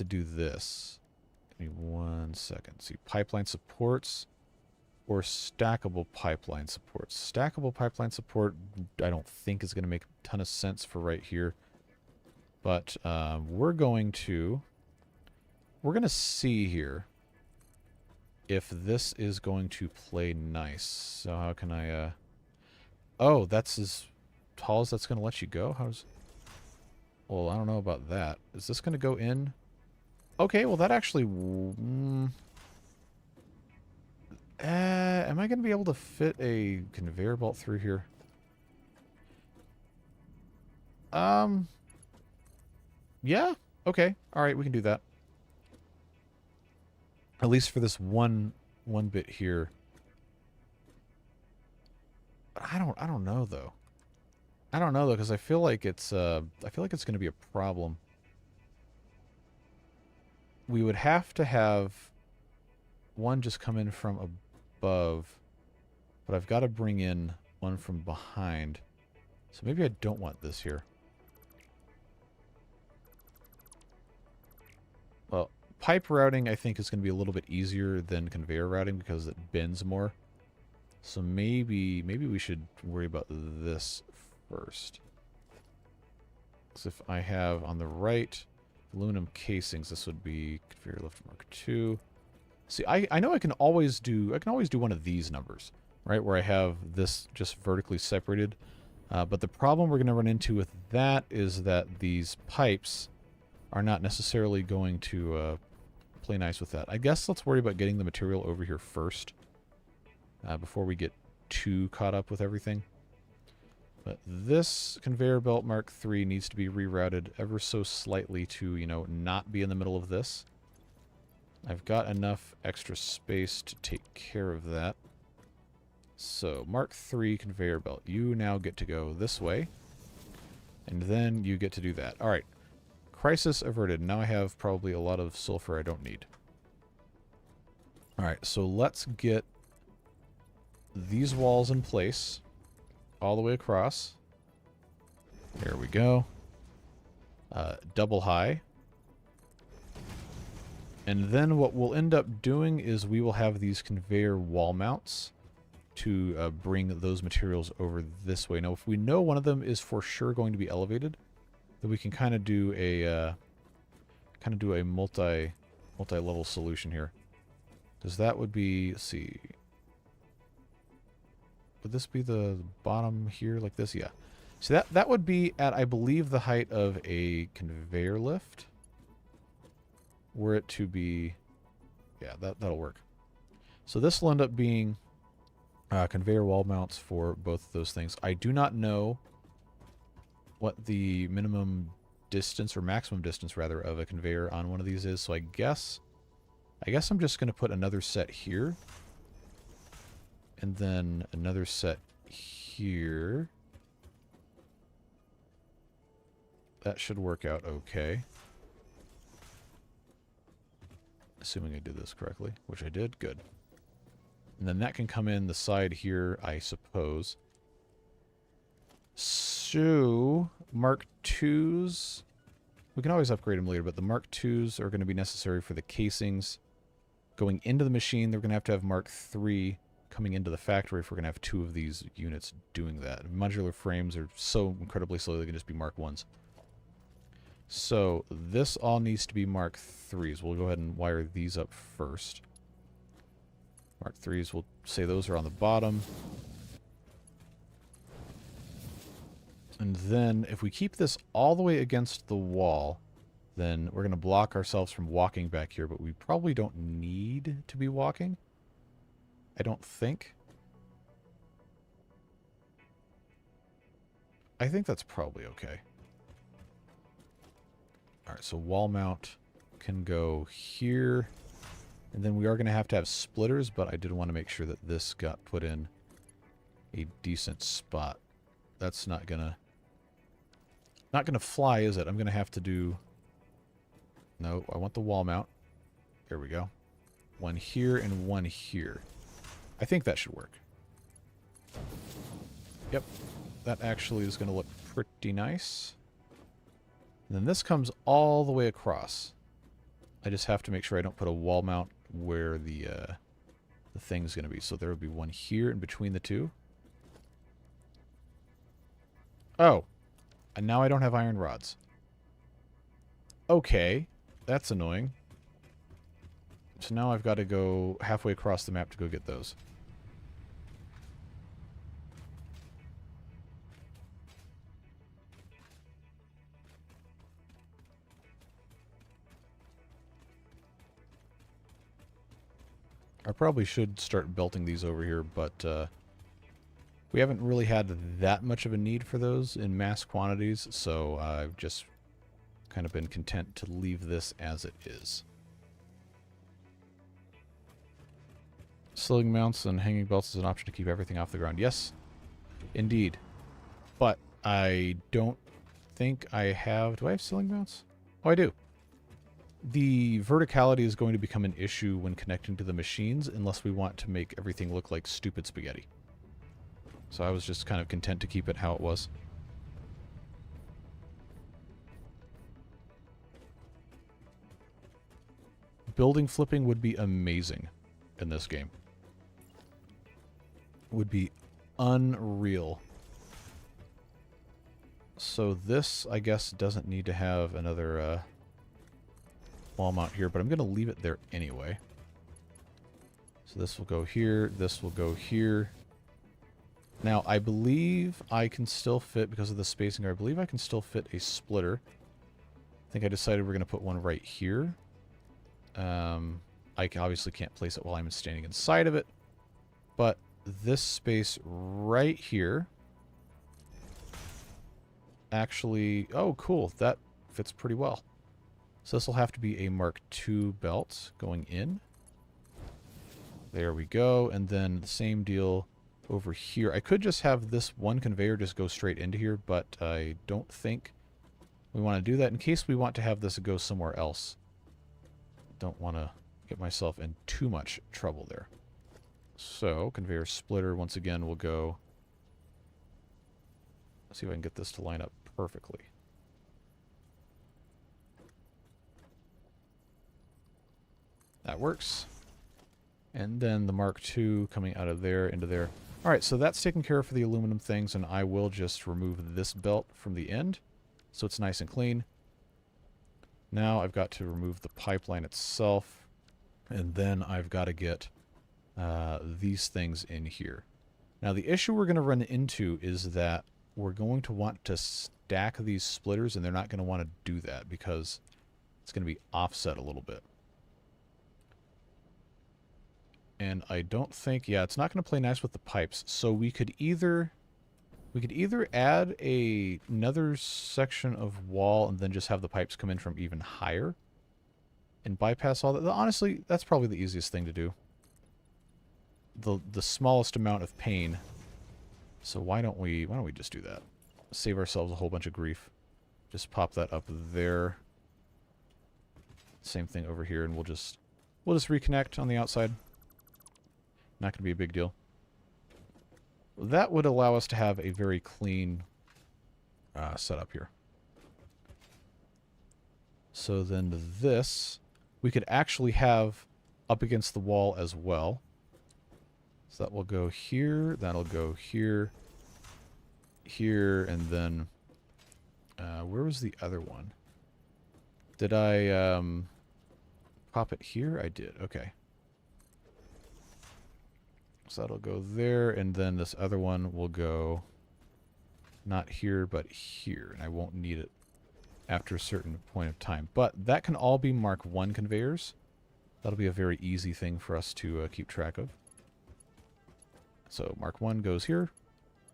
do this. Give me 1 second. See, pipeline supports or stackable pipeline supports. Stackable pipeline support I don't think is going to make a ton of sense for right here. But we're going to see here if this is going to play nice. So how can I oh, that's as tall as that's going to let you go? Well, I don't know about that. Is this going to go in? Okay, well that actually... am I going to be able to fit a conveyor belt through here? Yeah? Okay. Alright, we can do that. At least for this one bit here. I don't know though. I don't know though, because I feel like it's going to be a problem. We would have to have one just come in from above, but I've got to bring in one from behind. So maybe I don't want this here. Well, pipe routing I think is going to be a little bit easier than conveyor routing because it bends more. So maybe we should worry about this first. So if I have on the right Aluminum casings. This would be conveyor lift mark 2. See, I know I can always do one of these numbers, right? Where I have this just vertically separated. But the problem we're going to run into with that is that these pipes are not necessarily going to play nice with that. I guess let's worry about getting the material over here first before we get too caught up with everything. But this conveyor belt Mark III needs to be rerouted ever so slightly to, you know, not be in the middle of this. I've got enough extra space to take care of that. So, Mark III conveyor belt. You now get to go this way. And then you get to do that. Alright. Crisis averted. Now I have probably a lot of sulfur I don't need. Alright, so let's get these walls in place all the way across. There we go. Double high. And then what we'll end up doing is we will have these conveyor wall mounts to bring those materials over this way. Now, if we know one of them is for sure going to be elevated, then we can kind of do a multi-level solution here. Because that would be, let's see, would this be the bottom here like this? Yeah. So that would be at, I believe, the height of a conveyor lift. Were it to be, yeah, that'll work. So this will end up being conveyor wall mounts for both of those things. I do not know what the minimum distance, or maximum distance rather, of a conveyor on one of these is. So I guess I'm just going to put another set here. And then another set here. That should work out okay. Assuming I did this correctly, which I did. Good. And then that can come in the side here, I suppose. So, Mark IIs, we can always upgrade them later, but the Mark IIs are going to be necessary for the casings. Going into the machine, they're going to have Mark III coming into the factory if we're going to have 2 of these units doing that. Modular frames are so incredibly slow, they can just be Mark Is. So, this all needs to be Mark IIIs. We'll go ahead and wire these up first. Mark IIIs, we'll say those are on the bottom. And then, if we keep this all the way against the wall, then we're going to block ourselves from walking back here, but we probably don't need to be walking. I don't think. I think that's probably okay. Alright, so wall mount can go here. And then we are going to have splitters, but I did want to make sure that this got put in a decent spot. That's not gonna fly, is it? I'm going to have to do... No, I want the wall mount. There we go. One here and one here. I think that should work. Yep. That actually is going to look pretty nice. And then this comes all the way across. I just have to make sure I don't put a wall mount where the thing's going to be. So there would be one here in between the two. Oh. And now I don't have iron rods. Okay. That's annoying. So now I've got to go halfway across the map to go get those. I probably should start belting these over here, but we haven't really had that much of a need for those in mass quantities, so I've just kind of been content to leave this as it is. Sling mounts and hanging belts is an option to keep everything off the ground. Yes, indeed. But I don't think I have... Do I have ceiling mounts? Oh, I do. The verticality is going to become an issue when connecting to the machines unless we want to make everything look like stupid spaghetti. So I was just kind of content to keep it how it was. Building flipping would be amazing in this game. Would be unreal. So this, I guess, doesn't need to have another wall mount here, but I'm going to leave it there anyway. So this will go here. This will go here. Now, I believe I can still fit, because of the spacing, I believe I can still fit a splitter. I think I decided we're going to put one right here. I obviously can't place it while I'm standing inside of it. But this space right here actually... Oh, cool. That fits pretty well. So this will have to be a Mark II belt going in. There we go. And then the same deal over here. I could just have this one conveyor just go straight into here, but I don't think we want to do that in case we want to have this go somewhere else. Don't want to get myself in too much trouble there. So, conveyor splitter once again will go... Let's see if I can get this to line up perfectly. That works. And then the Mark II coming out of there into there. Alright, so that's taken care of for the aluminum things, and I will just remove this belt from the end so it's nice and clean. Now I've got to remove the pipeline itself, and then I've got to get these things in here. Now the issue we're going to run into is that we're going to want to stack these splitters, and they're not going to want to do that because it's going to be offset a little bit. And I don't think, yeah, it's not going to play nice with the pipes. So we could either add another section of wall and then just have the pipes come in from even higher and bypass all that. Honestly, that's probably the easiest thing to do. The smallest amount of pain. So why don't we just do that? Save ourselves a whole bunch of grief. Just pop that up there. Same thing over here, and we'll just reconnect on the outside. Not going to be a big deal. That would allow us to have a very clean setup here. So then this, we could actually have up against the wall as well. So that will go here, that'll go here, here, and then... where was the other one? Did I pop it here? I did, okay. So that'll go there, and then this other one will go not here, but here. And I won't need it after a certain point of time. But that can all be Mark I conveyors. That'll be a very easy thing for us to keep track of. So Mark I goes here,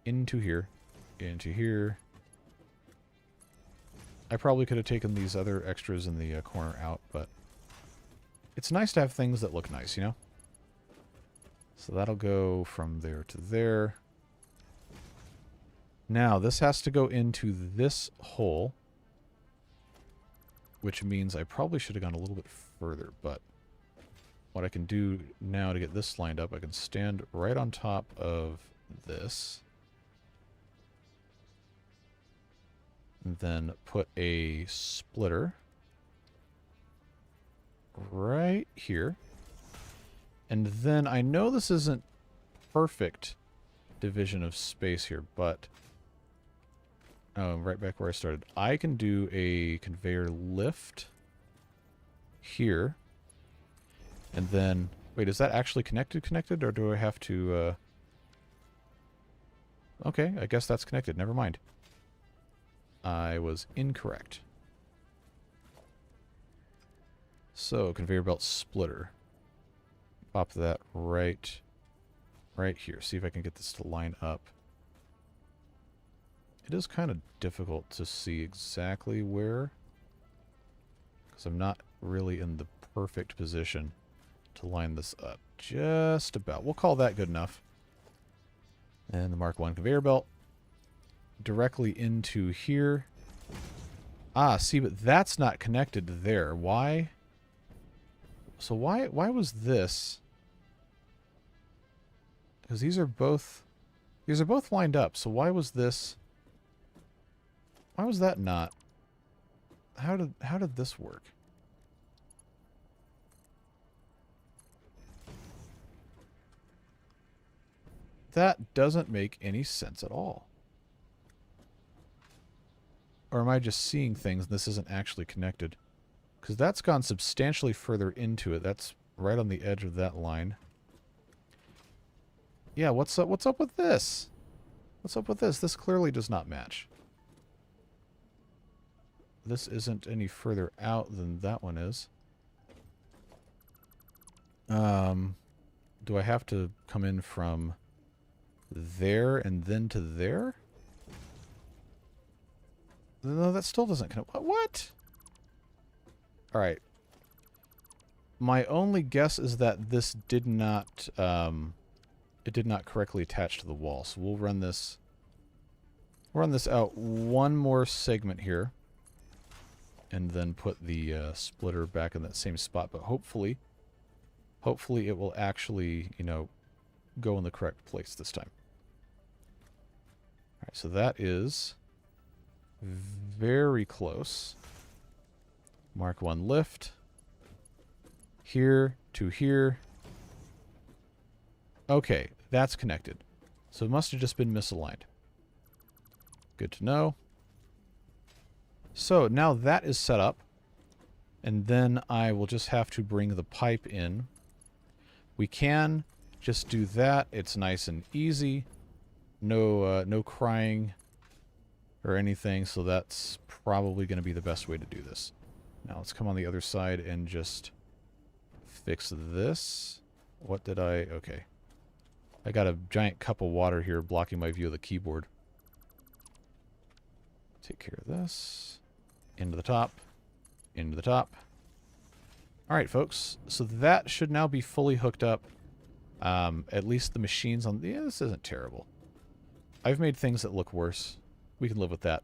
into here, into here. I probably could have taken these other extras in the corner out, but it's nice to have things that look nice, you know? So that'll go from there to there. Now, this has to go into this hole, which means I probably should have gone a little bit further, but what I can do now to get this lined up, I can stand right on top of this, and then put a splitter right here. And then I know this isn't perfect division of space here, but right back where I started. I can do a conveyor lift here. And then, wait, is that actually connected, or do I have to... Okay, I guess that's connected. Never mind. I was incorrect. So, conveyor belt splitter. Pop that right here. See if I can get this to line up. It is kind of difficult to see exactly where, because I'm not really in the perfect position to line this up. Just about. We'll call that good enough. And the Mark I conveyor belt directly into here. Ah, see, but that's not connected there. Why? So why was this? Because these are both lined up. So why was this? Why was that not? How did this work? That doesn't make any sense at all. Or am I just seeing things and this isn't actually connected? Because that's gone substantially further into it. That's right on the edge of that line. Yeah, what's up with this? What's up with this? This clearly does not match. This isn't any further out than that one is. Do I have to come in from there and then to there? No, that still doesn't connect. What? Alright. My only guess is that this did not, it did not correctly attach to the wall. So we'll run this out one more segment here. And then put the splitter back in that same spot. But hopefully it will actually, you know, go in the correct place this time. Alright, so that is very close. Mark 1 lift. Here to here. Okay, that's connected. So it must have just been misaligned. Good to know. So now that is set up. And then I will just have to bring the pipe in. We can just do that. It's nice and easy. No crying or anything. So that's probably going to be the best way to do this. Now let's come on the other side and just fix this. What did I... Okay. I got a giant cup of water here blocking my view of the keyboard. Take care of this. Into the top. Into the top. Alright, folks. So that should now be fully hooked up. At least the machines on... Yeah, this isn't terrible. I've made things that look worse. We can live with that.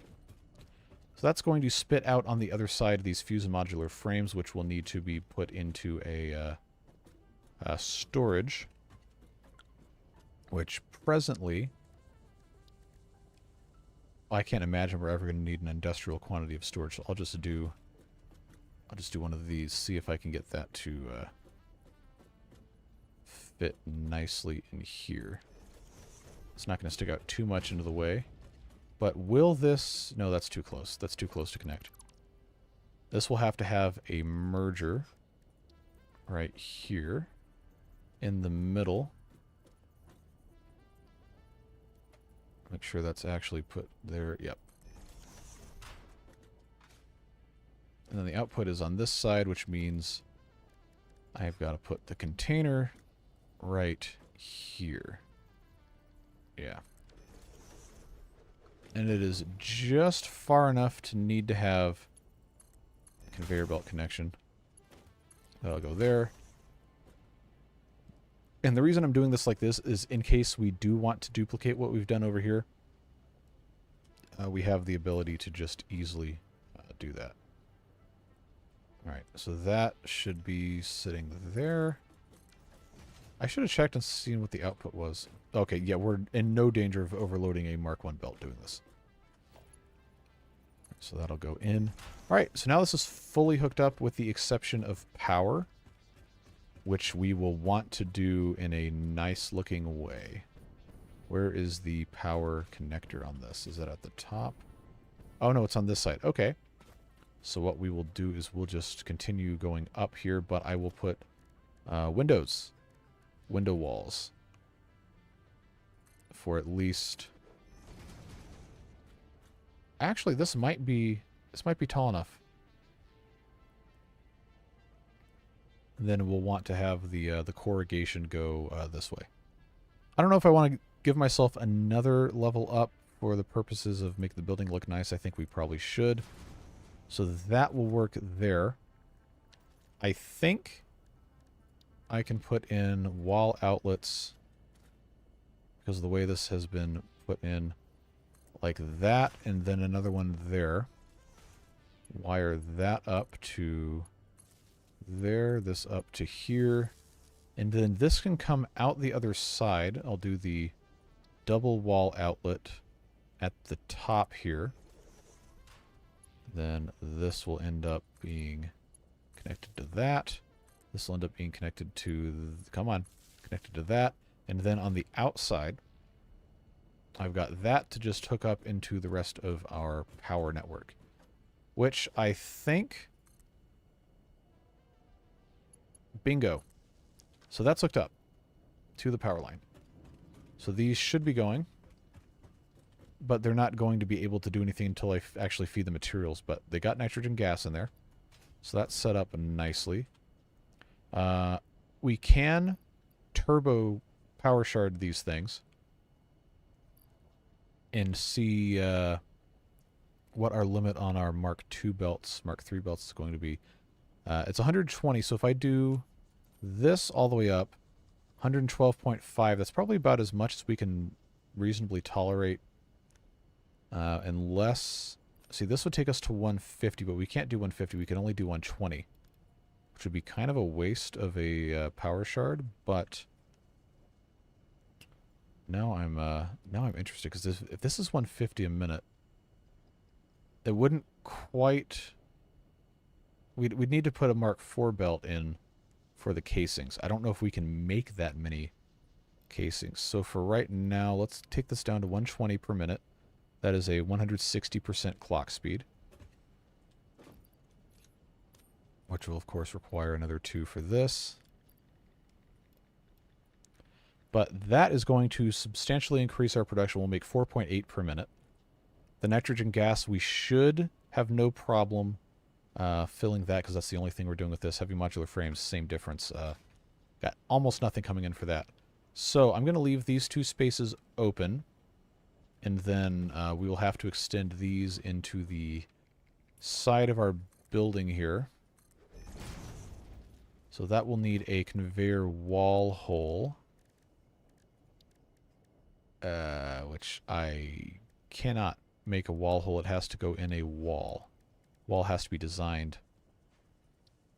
So that's going to spit out on the other side of these fuse and modular frames, which will need to be put into a storage. Which presently... I can't imagine we're ever going to need an industrial quantity of storage, so I'll just do one of these, see if I can get that to fit nicely in here. It's not going to stick out too much into the way. But will this... No, that's too close. That's too close to connect. This will have to have a merger right here in the middle. Make sure that's actually put there. Yep. And then the output is on this side, which means I've got to put the container right here. Yeah. And it is just far enough to need to have a conveyor belt connection. That'll go there. And the reason I'm doing this like this is in case we do want to duplicate what we've done over here. We have the ability to just easily do that. Alright, so that should be sitting there. I should have checked and seen what the output was. Okay, yeah, we're in no danger of overloading a Mark 1 belt doing this. So that'll go in. Alright, so now this is fully hooked up with the exception of power, which we will want to do in a nice looking way. Where is the power connector on this? Is that at the top? Oh no, it's on this side. Okay. So what we will do is we'll just continue going up here, but I will put window walls for at least... Actually, this might be tall enough. And then we'll want to have the corrugation go this way. I don't know if I want to give myself another level up for the purposes of making the building look nice. I think we probably should. So that will work there. I think I can put in wall outlets because of the way this has been put in like that, and then another one there. Wire that up to there, this up to here, and then this can come out the other side. I'll do the double wall outlet at the top here. Then this will end up being connected to that. This will end up being connected to, connected to that. And then on the outside, I've got that to just hook up into the rest of our power network. Which I think Bingo. So that's hooked up to the power line. So these should be going, but they're not going to be able to do anything until I actually feed the materials. But they got nitrogen gas in there, so that's set up nicely. We can turbo power shard these things and see what our limit on our Mark II belts, Mark III belts is going to be. It's 120, so if I do this all the way up, 112.5, that's probably about as much as we can reasonably tolerate. Unless, see, this would take us to 150, but we can't do 150, we can only do 120. Which would be kind of a waste of a power shard, but now I'm interested, because if this is 150 a minute, it wouldn't quite... We'd need to put a Mark IV belt in for the casings. I don't know if we can make that many casings. So for right now, let's take this down to 120 per minute. That is a 160% clock speed, which will, of course, require another 2 for this. But that is going to substantially increase our production. We'll make 4.8 per minute. The nitrogen gas, we should have no problem filling that, because that's the only thing we're doing with this. Heavy modular frames, same difference. Got almost nothing coming in for that. So I'm going to leave these 2 spaces open, and then we will have to extend these into the side of our building here. So that will need a conveyor wall hole, which I cannot make a wall hole. It has to go in a wall. Wall has to be designed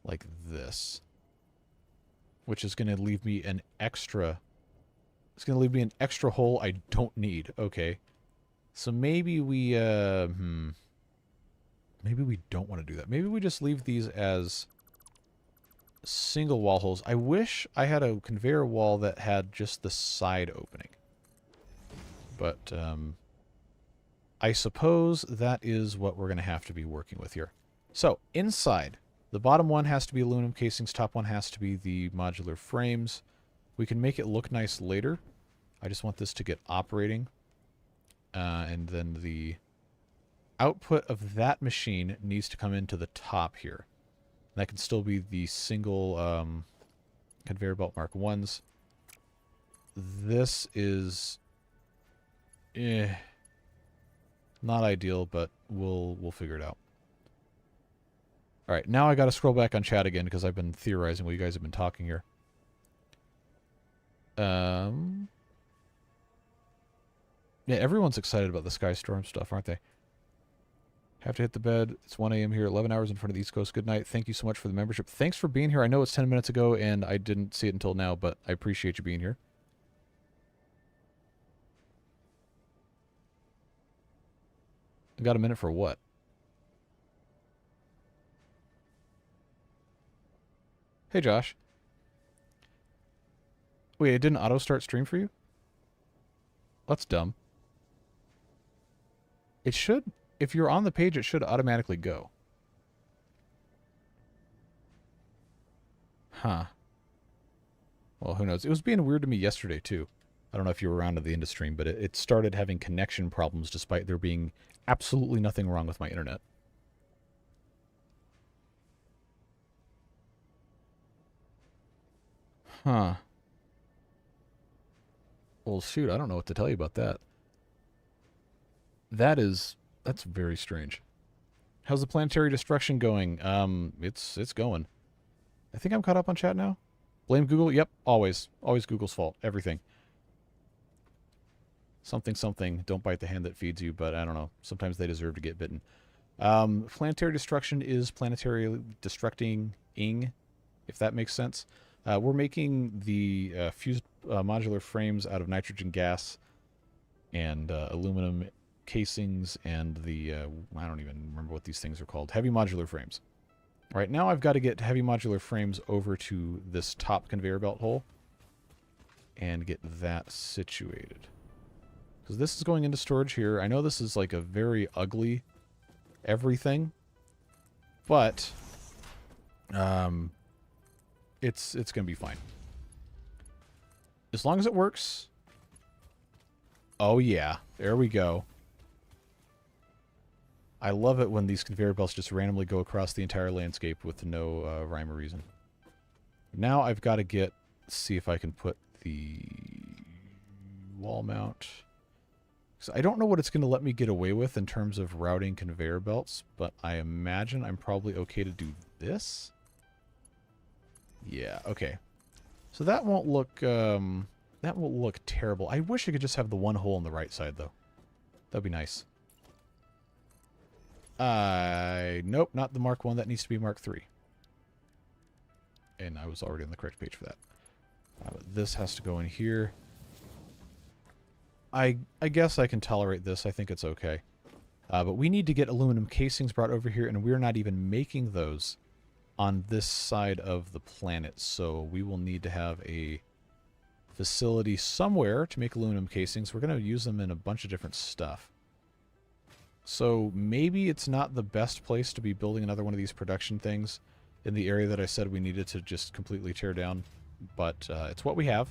like this, which is going to leave me an extra... It's going to leave me an extra hole I don't need. Okay. So maybe we, maybe we don't want to do that. Maybe we just leave these as single wall holes. I wish I had a conveyor wall that had just the side opening. But, I suppose that is what we're going to have to be working with here. So, inside, the bottom one has to be aluminum casings, top one has to be the modular frames. We can make it look nice later. I just want this to get operating. And then the output of that machine needs to come into the top here. And that can still be the single conveyor belt Mark 1s. This is... not ideal, but we'll figure it out. Alright, now I gotta scroll back on chat again because I've been theorizing while you guys have been talking here. Yeah, everyone's excited about the Sky Storm stuff, aren't they? Have to hit the bed. It's 1 a.m. here, 11 hours in front of the East Coast. Good night. Thank you so much for the membership. Thanks for being here. I know it's 10 minutes ago and I didn't see it until now, but I appreciate you being here. I got a minute for what? Hey, Josh. Wait, it didn't auto-start stream for you? That's dumb. It should, if you're on the page, it should automatically go. Huh. Well, who knows? It was being weird to me yesterday, too. I don't know if you were around at the end of stream, but it started having connection problems despite there being absolutely nothing wrong with my internet. Huh. Well, shoot, I don't know what to tell you about that. That's very strange. How's the planetary destruction going? It's going. I think I'm caught up on chat now. Blame Google? Yep, always. Always Google's fault. Everything. Something. Don't bite the hand that feeds you, but I don't know. Sometimes they deserve to get bitten. Planetary destruction is planetary destructing-ing, if that makes sense. We're making the fused modular frames out of nitrogen gas and aluminum casings and the, I don't even remember what these things are called, heavy modular frames. All right, now I've got to get heavy modular frames over to this top conveyor belt hole and get that situated. Because this is going into storage here. I know this is like a very ugly everything, but It's going to be fine. As long as it works. Oh, yeah. There we go. I love it when these conveyor belts just randomly go across the entire landscape with no rhyme or reason. Now I've got to see if I can put the wall mount. So I don't know what it's going to let me get away with in terms of routing conveyor belts, but I imagine I'm probably okay to do this. Yeah, okay. So that won't look terrible. I wish I could just have the one hole on the right side though. That'd be nice. Nope, not the Mark 1. That needs to be Mark 3. And I was already on the correct page for that. This has to go in here. I guess I can tolerate this. I think it's okay. But we need to get aluminum casings brought over here, and we're not even making those on this side of the planet. So we will need to have a facility somewhere to make aluminum casings. We're going to use them in a bunch of different stuff. So maybe it's not the best place to be building another one of these production things in the area that I said we needed to just completely tear down. But it's what we have.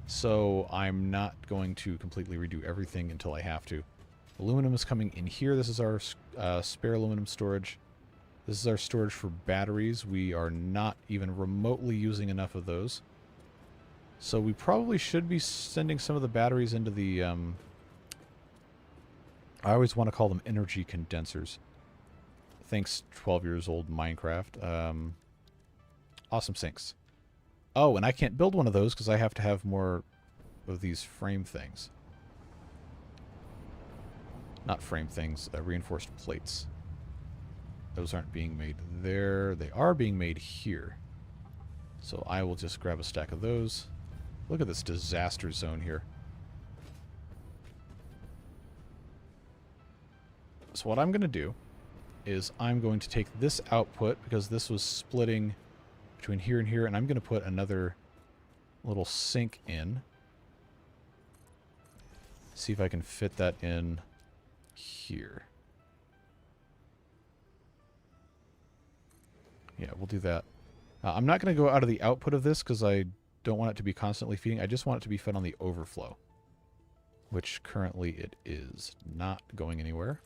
So I'm not going to completely redo everything until I have to. Aluminum is coming in here. This is our spare aluminum storage. This is our storage for batteries. We are not even remotely using enough of those. So we probably should be sending some of the batteries into the... I always want to call them energy condensers. Thanks, 12 years old Minecraft. Awesome sinks. Oh, and I can't build one of those because I have to have more of these frame things. Not frame things, reinforced plates. Those aren't being made there. They are being made here. So I will just grab a stack of those. Look at this disaster zone here. So what I'm going to do is I'm going to take this output, because this was splitting between here and here, and I'm going to put another little sink in. See if I can fit that in here. Yeah, we'll do that. I'm not going to go out of the output of this because I don't want it to be constantly feeding. I just want it to be fed on the overflow, which currently it is not going anywhere.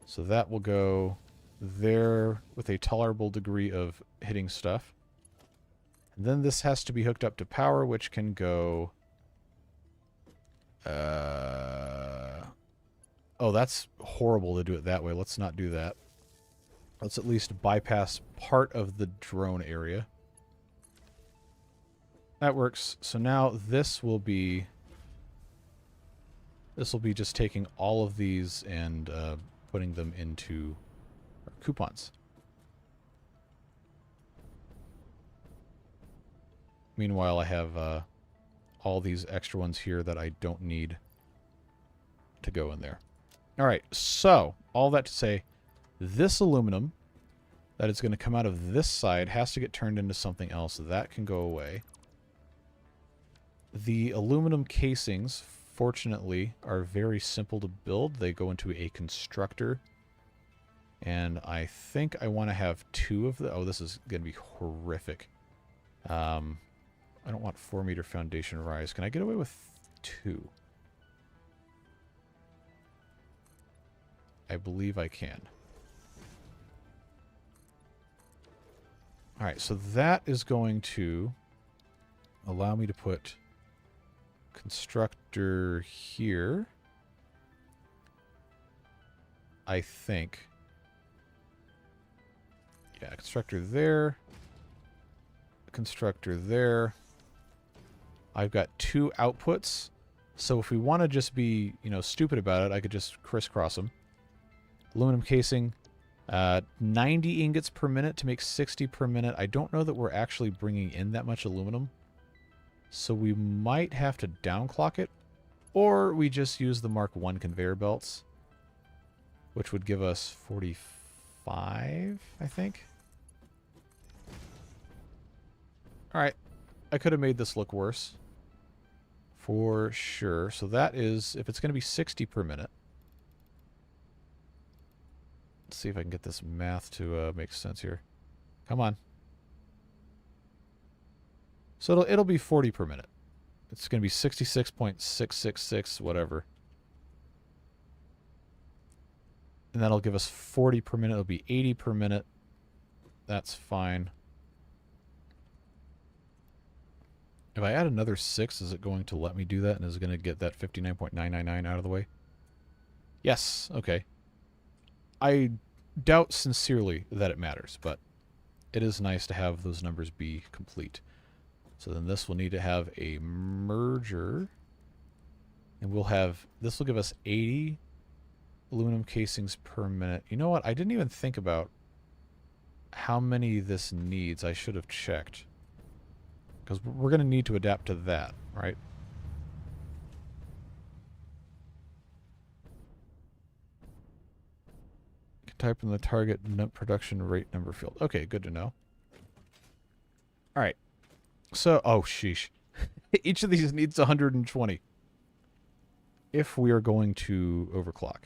So that will go there with a tolerable degree of hitting stuff. And then this has to be hooked up to power, which can go... Oh, that's horrible to do it that way. Let's not do that. Let's at least bypass part of the drone area. That works. So now this will be just taking all of these and putting them into our coupons. Meanwhile, I have all these extra ones here that I don't need to go in there. All right, so all that to say, this aluminum that is going to come out of this side has to get turned into something else. That can go away. The aluminum casings, fortunately, are very simple to build. They go into a constructor. And I think I want to have 2 of the... Oh, this is going to be horrific. I don't want 4-meter foundation rise. Can I get away with 2? I believe I can. Alright, so that is going to allow me to put constructor here. I think. Yeah, constructor there. Constructor there. I've got 2 outputs. So if we want to just be, stupid about it, I could just crisscross them. Aluminum casing. 90 ingots per minute to make 60 per minute. I don't know that we're actually bringing in that much aluminum. So we might have to downclock it. Or we just use the Mark 1 conveyor belts, which would give us 45, I think. Alright. I could have made this look worse. For sure. So that is, if it's going to be 60 per minute. Let's see if I can get this math to make sense here. Come on. So it'll be 40 per minute. It's going to be 66.666 whatever. And that'll give us 40 per minute. It'll be 80 per minute. That's fine. If I add another 6, is it going to let me do that? And is it going to get that 59.999 out of the way? Yes. Okay. I doubt sincerely that it matters, but it is nice to have those numbers be complete. So then this will need to have a merger. And we'll have... This will give us 80 aluminum casings per minute. You know what? I didn't even think about how many this needs. I should have checked. Because we're going to need to adapt to that, right? Type in the target production rate number field. Okay, good to know. All right. So, oh, sheesh. Each of these needs 120. If we are going to overclock.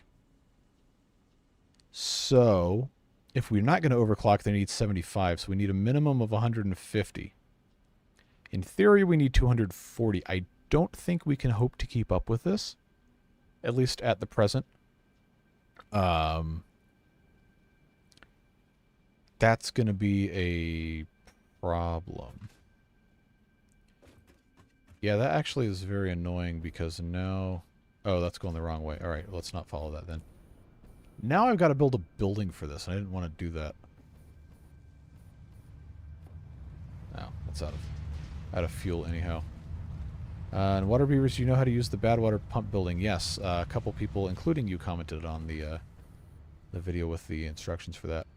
So, if we're not going to overclock, they need 75. So we need a minimum of 150. In theory, we need 240. I don't think we can hope to keep up with this. At least at the present. That's going to be a problem. Yeah, that actually is very annoying because now... Oh, that's going the wrong way. All right, let's not follow that then. Now I've got to build a building for this, and I didn't want to do that. Oh, that's out of fuel anyhow. And water beavers, you know how to use the bad water pump building? Yes, a couple people, including you, commented on the video with the instructions for that.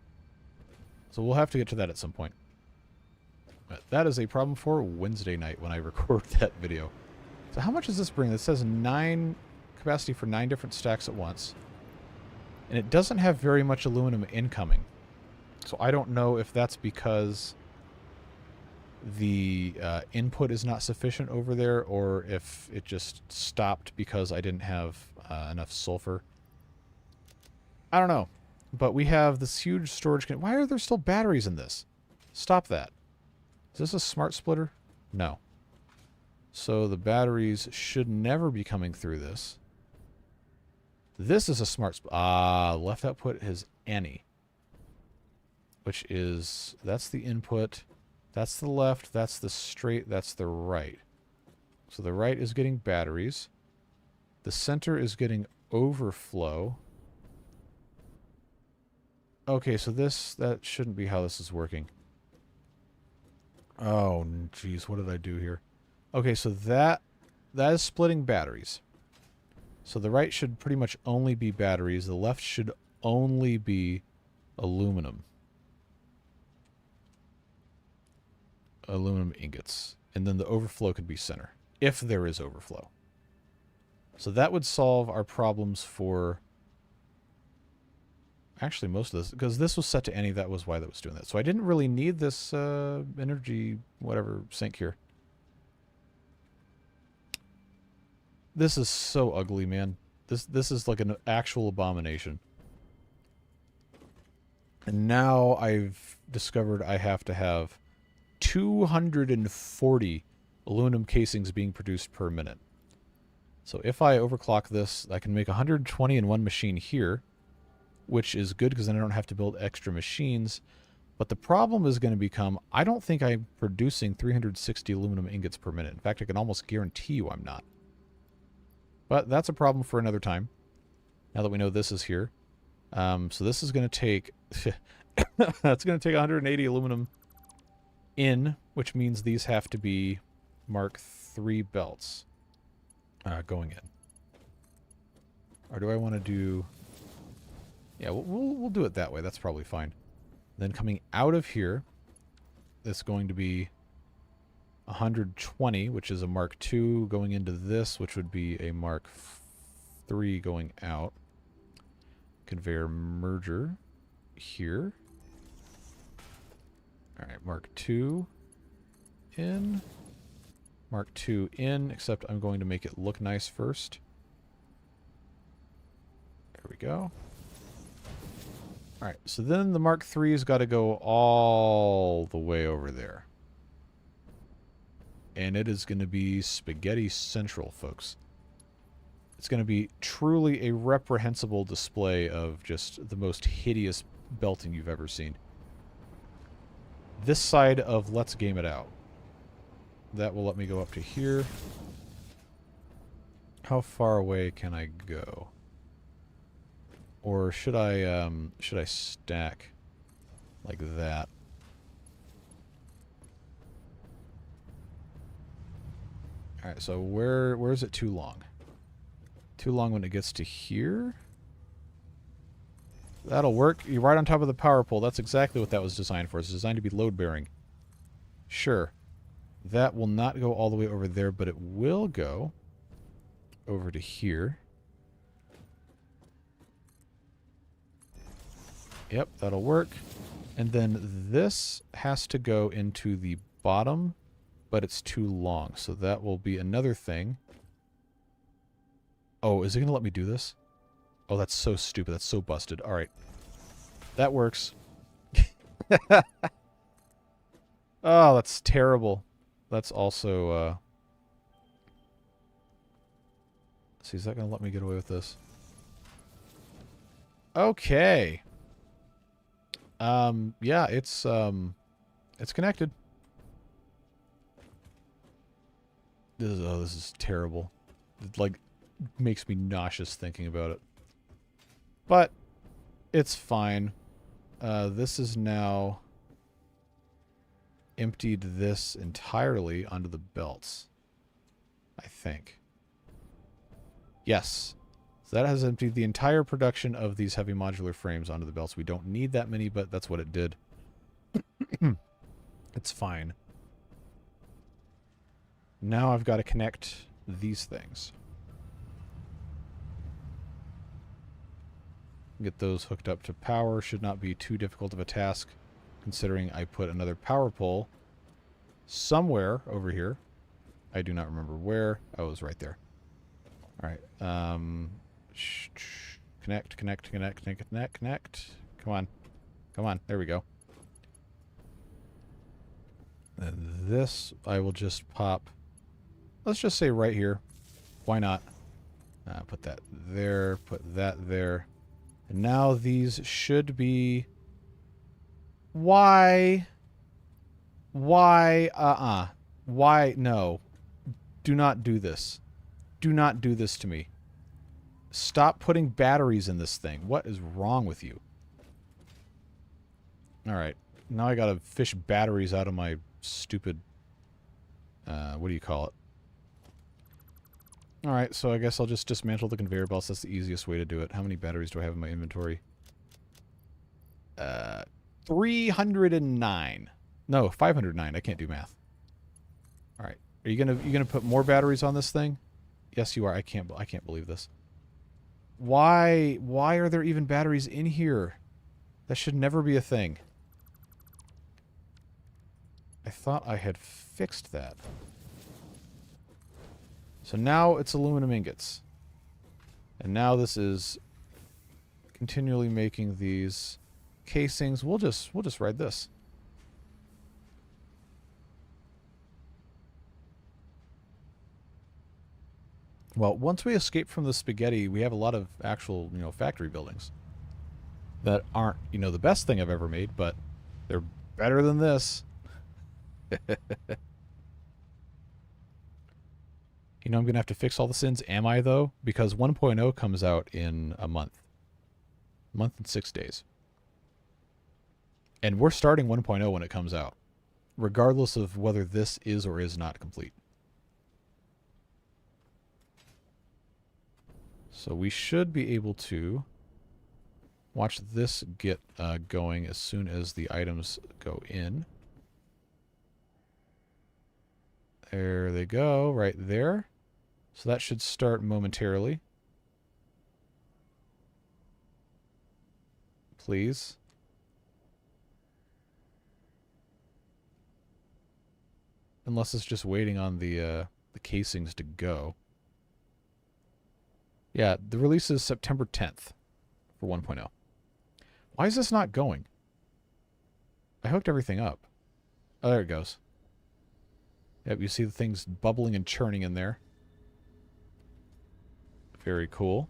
So we'll have to get to that at some point. But that is a problem for Wednesday night when I record that video. So how much does this bring? This says 9 capacity for 9 different stacks at once. And it doesn't have very much aluminum incoming. So I don't know if that's because the input is not sufficient over there, or if it just stopped because I didn't have enough sulfur. I don't know. But we have this huge storage... Why are there still batteries in this? Stop that. Is this a smart splitter? No. So the batteries should never be coming through this. This is a smart... left output is any. Which is... That's the input. That's the left. That's the straight. That's the right. So the right is getting batteries. The center is getting overflow. Okay, so that shouldn't be how this is working. Oh, jeez, what did I do here? Okay, so that is splitting batteries. So the right should pretty much only be batteries. The left should only be aluminum. Aluminum ingots. And then the overflow could be center, if there is overflow. So that would solve our problems for... Actually, most of this, because this was set to any, that was why that was doing that. So I didn't really need this energy, whatever, sink here. This is so ugly, man. This is like an actual abomination. And now I've discovered I have to have 240 aluminum casings being produced per minute. So if I overclock this, I can make 120 in one machine here, which is good because then I don't have to build extra machines. But the problem is going to become, I don't think I'm producing 360 aluminum ingots per minute. In fact, I can almost guarantee you I'm not. But that's a problem for another time, now that we know this is here. So this is going to take... that's going to take 180 aluminum in, which means these have to be Mark III belts going in. Or do I want to do... Yeah, we'll do it that way. That's probably fine. Then coming out of here, that's going to be 120, which is a Mark II going into this, which would be a Mark III going out. Conveyor merger here. All right, Mark II in. Mark II in, except I'm going to make it look nice first. There we go. All right, so then the Mark III's got to go all the way over there. and it is going to be Spaghetti Central, folks. It's going to be truly a reprehensible display of just the most hideous belting you've ever seen. This side of Let's Game It Out. That will let me go up to here. How far away can I go? Or should I stack like that? Alright, so where is it too long? Too long when it gets to here? That'll work. You're right on top of the power pole. That's exactly what that was designed for. It's designed to be load-bearing. Sure. That will not go all the way over there, but it will go over to here. Yep, that'll work. And then this has to go into the bottom, but it's too long. So that will be another thing. Oh, is it going to let me do this? Oh, that's so stupid. That's so busted. All right. That works. Oh, that's terrible. That's also... see, is that going to let me get away with this? Okay. Yeah, it's connected. This is terrible. It, like, makes me nauseous thinking about it. But it's fine. This is now emptied this entirely onto the belts, I think. Yes. So that has emptied the entire production of these heavy modular frames onto the belts. We don't need that many, but that's what it did. It's fine. Now I've got to connect these things. Get those hooked up to power. Should not be too difficult of a task, considering I put another power pole somewhere over here. I do not remember where. Oh, it was right there. All right. Connect. Come on. Come on. There we go. And this I will just pop. Let's just say right here. Why not? Put that there. Put that there. And now these should be... Why? Why? Why? No. Do not do this. Do not do this to me. Stop putting batteries in this thing. What is wrong with you? Alright. Now I gotta fish batteries out of my stupid... what do you call it? Alright, so I guess I'll just dismantle the conveyor belts. That's the easiest way to do it. How many batteries do I have in my inventory? 309. No, 509. I can't do math. Alright. Are you gonna put more batteries on this thing? Yes, you are. I can't believe this. Why are there even batteries in here? That should never be a thing. I thought I had fixed that. So now it's aluminum ingots. And now this is continually making these casings. We'll just ride this. Well, once we escape from the spaghetti, we have a lot of actual, factory buildings that aren't, the best thing I've ever made, but they're better than this. I'm going to have to fix all the sins. Am I, though? Because 1.0 comes out in a month. A month and 6 days. And we're starting 1.0 when it comes out, regardless of whether this is or is not complete. So we should be able to watch this get going as soon as the items go in. There they go, right there. So that should start momentarily. Please. Unless it's just waiting on the casings to go. Yeah, the release is September 10th for 1.0. Why is this not going? I hooked everything up. Oh, there it goes. Yep, you see the things bubbling and churning in there. Very cool.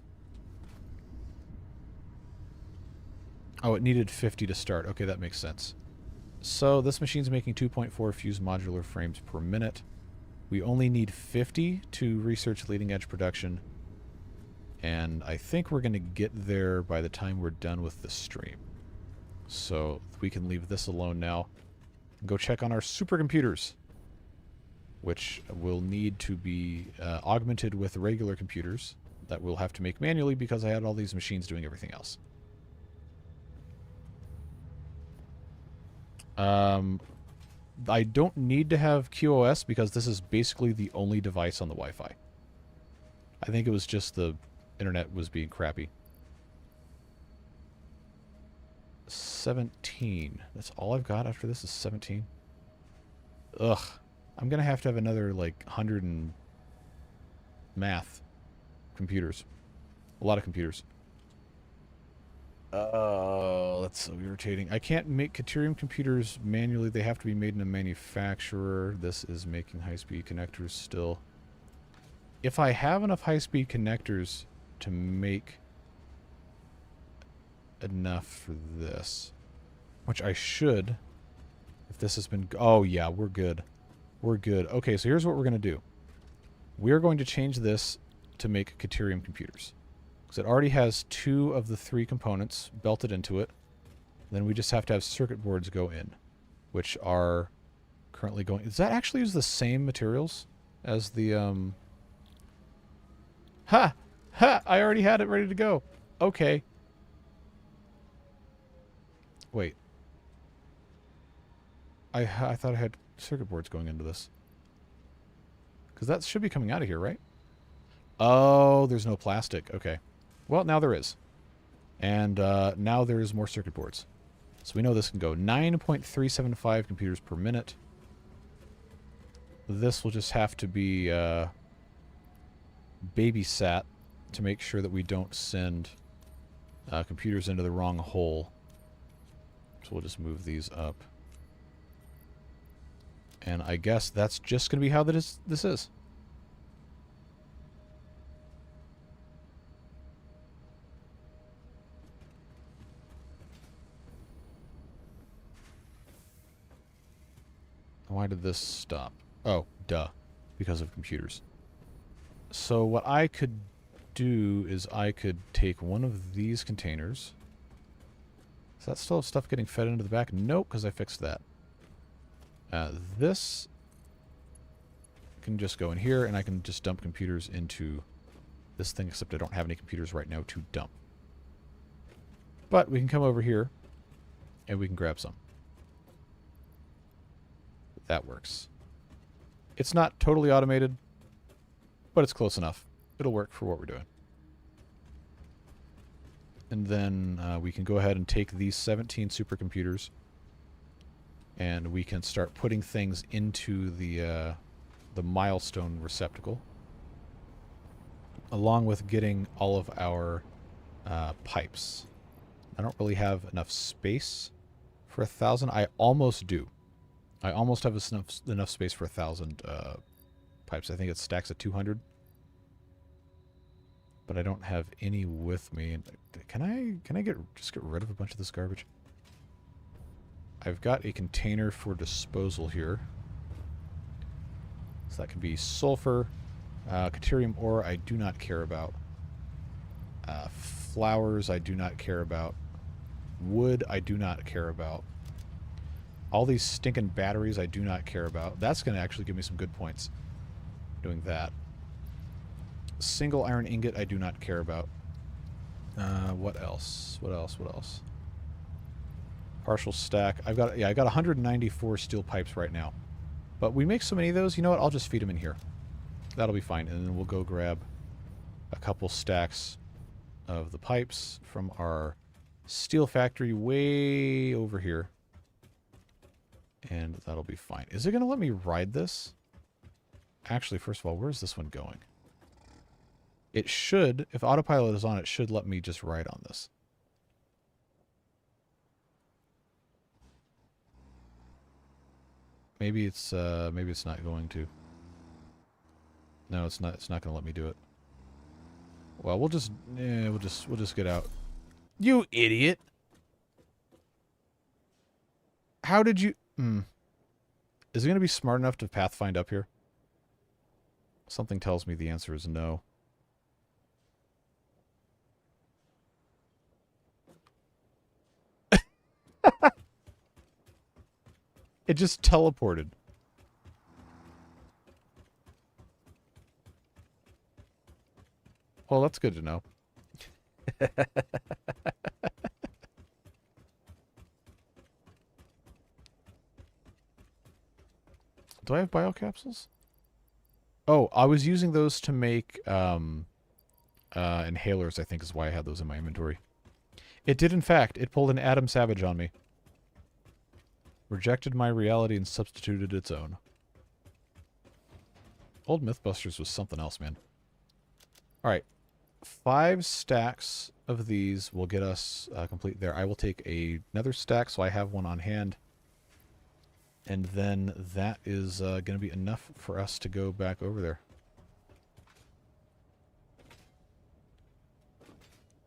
Oh, it needed 50 to start. Okay, that makes sense. So this machine's making 2.4 fused modular frames per minute. We only need 50 to research leading edge production. And I think we're going to get there by the time we're done with the stream. So we can leave this alone now. And go check on our supercomputers, which will need to be augmented with regular computers that we'll have to make manually because I had all these machines doing everything else. I don't need to have QoS because this is basically the only device on the Wi-Fi. I think it was just the internet was being crappy. 17. That's all I've got after this is 17. Ugh. I'm going to have another, like, 100 and math computers. A lot of computers. Oh, that's so irritating. I can't make Caterium computers manually. They have to be made in a manufacturer. This is making high-speed connectors still. If I have enough high-speed connectors to make enough for this, which I should, if this has been... Oh, yeah, we're good. We're good. Okay, so here's what we're going to do. We're going to change this to make Caterium computers. Because it already has 2 of the 3 components belted into it. Then we just have to have circuit boards go in, which are currently going... Does that actually use the same materials as the... Ha! Ha! I already had it ready to go. Okay. Wait. I thought I had circuit boards going into this. Because that should be coming out of here, right? Oh, there's no plastic. Okay. Well, now there is. And now there is more circuit boards. So we know this can go 9.375 computers per minute. This will just have to be babysat to make sure that we don't send computers into the wrong hole. So we'll just move these up. And I guess that's just going to be how this is. Why did this stop? Oh, duh. Because of computers. So what I could do is I could take one of these containers. Does that still have stuff getting fed into the back? Nope, because I fixed that. This can just go in here, and I can just dump computers into this thing, except I don't have any computers right now to dump. But we can come over here, and we can grab some. That works. It's not totally automated, but it's close enough. It'll work for what we're doing. And then we can go ahead and take these 17 supercomputers, and we can start putting things into the milestone receptacle, along with getting all of our pipes. I don't really have enough space for 1,000. I almost do. I almost have enough space for 1,000 pipes. I think it stacks at 200. But I don't have any with me. Can I just get rid of a bunch of this garbage? I've got a container for disposal here. So that can be sulfur, Caterium ore I do not care about. Flowers I do not care about. Wood I do not care about. All these stinking batteries I do not care about. That's going to actually give me some good points doing that. Single iron ingot I do not care about. What else? What else? What else? Partial stack. I got 194 steel pipes right now. But we make so many of those, you know what? I'll just feed them in here. That'll be fine. And then we'll go grab a couple stacks of the pipes from our steel factory way over here. And that'll be fine. Is it going to let me ride this? Actually, first of all, where's this one going? It should, if autopilot is on, it should let me just ride on this. Maybe it's not going to. No, it's not. It's not going to let me do it. Well, we'll just get out. You idiot! How did you? Is it going to be smart enough to pathfind up here? Something tells me the answer is no. It just teleported. Well, that's good to know. Do I have biocapsules? Oh, I was using those to make inhalers, I think is why I had those in my inventory. It did, in fact. It pulled an Adam Savage on me. Rejected my reality and substituted its own. Old Mythbusters was something else, man. Alright. 5 stacks of these will get us complete there. I will take another stack, so I have one on hand. And then that is going to be enough for us to go back over there.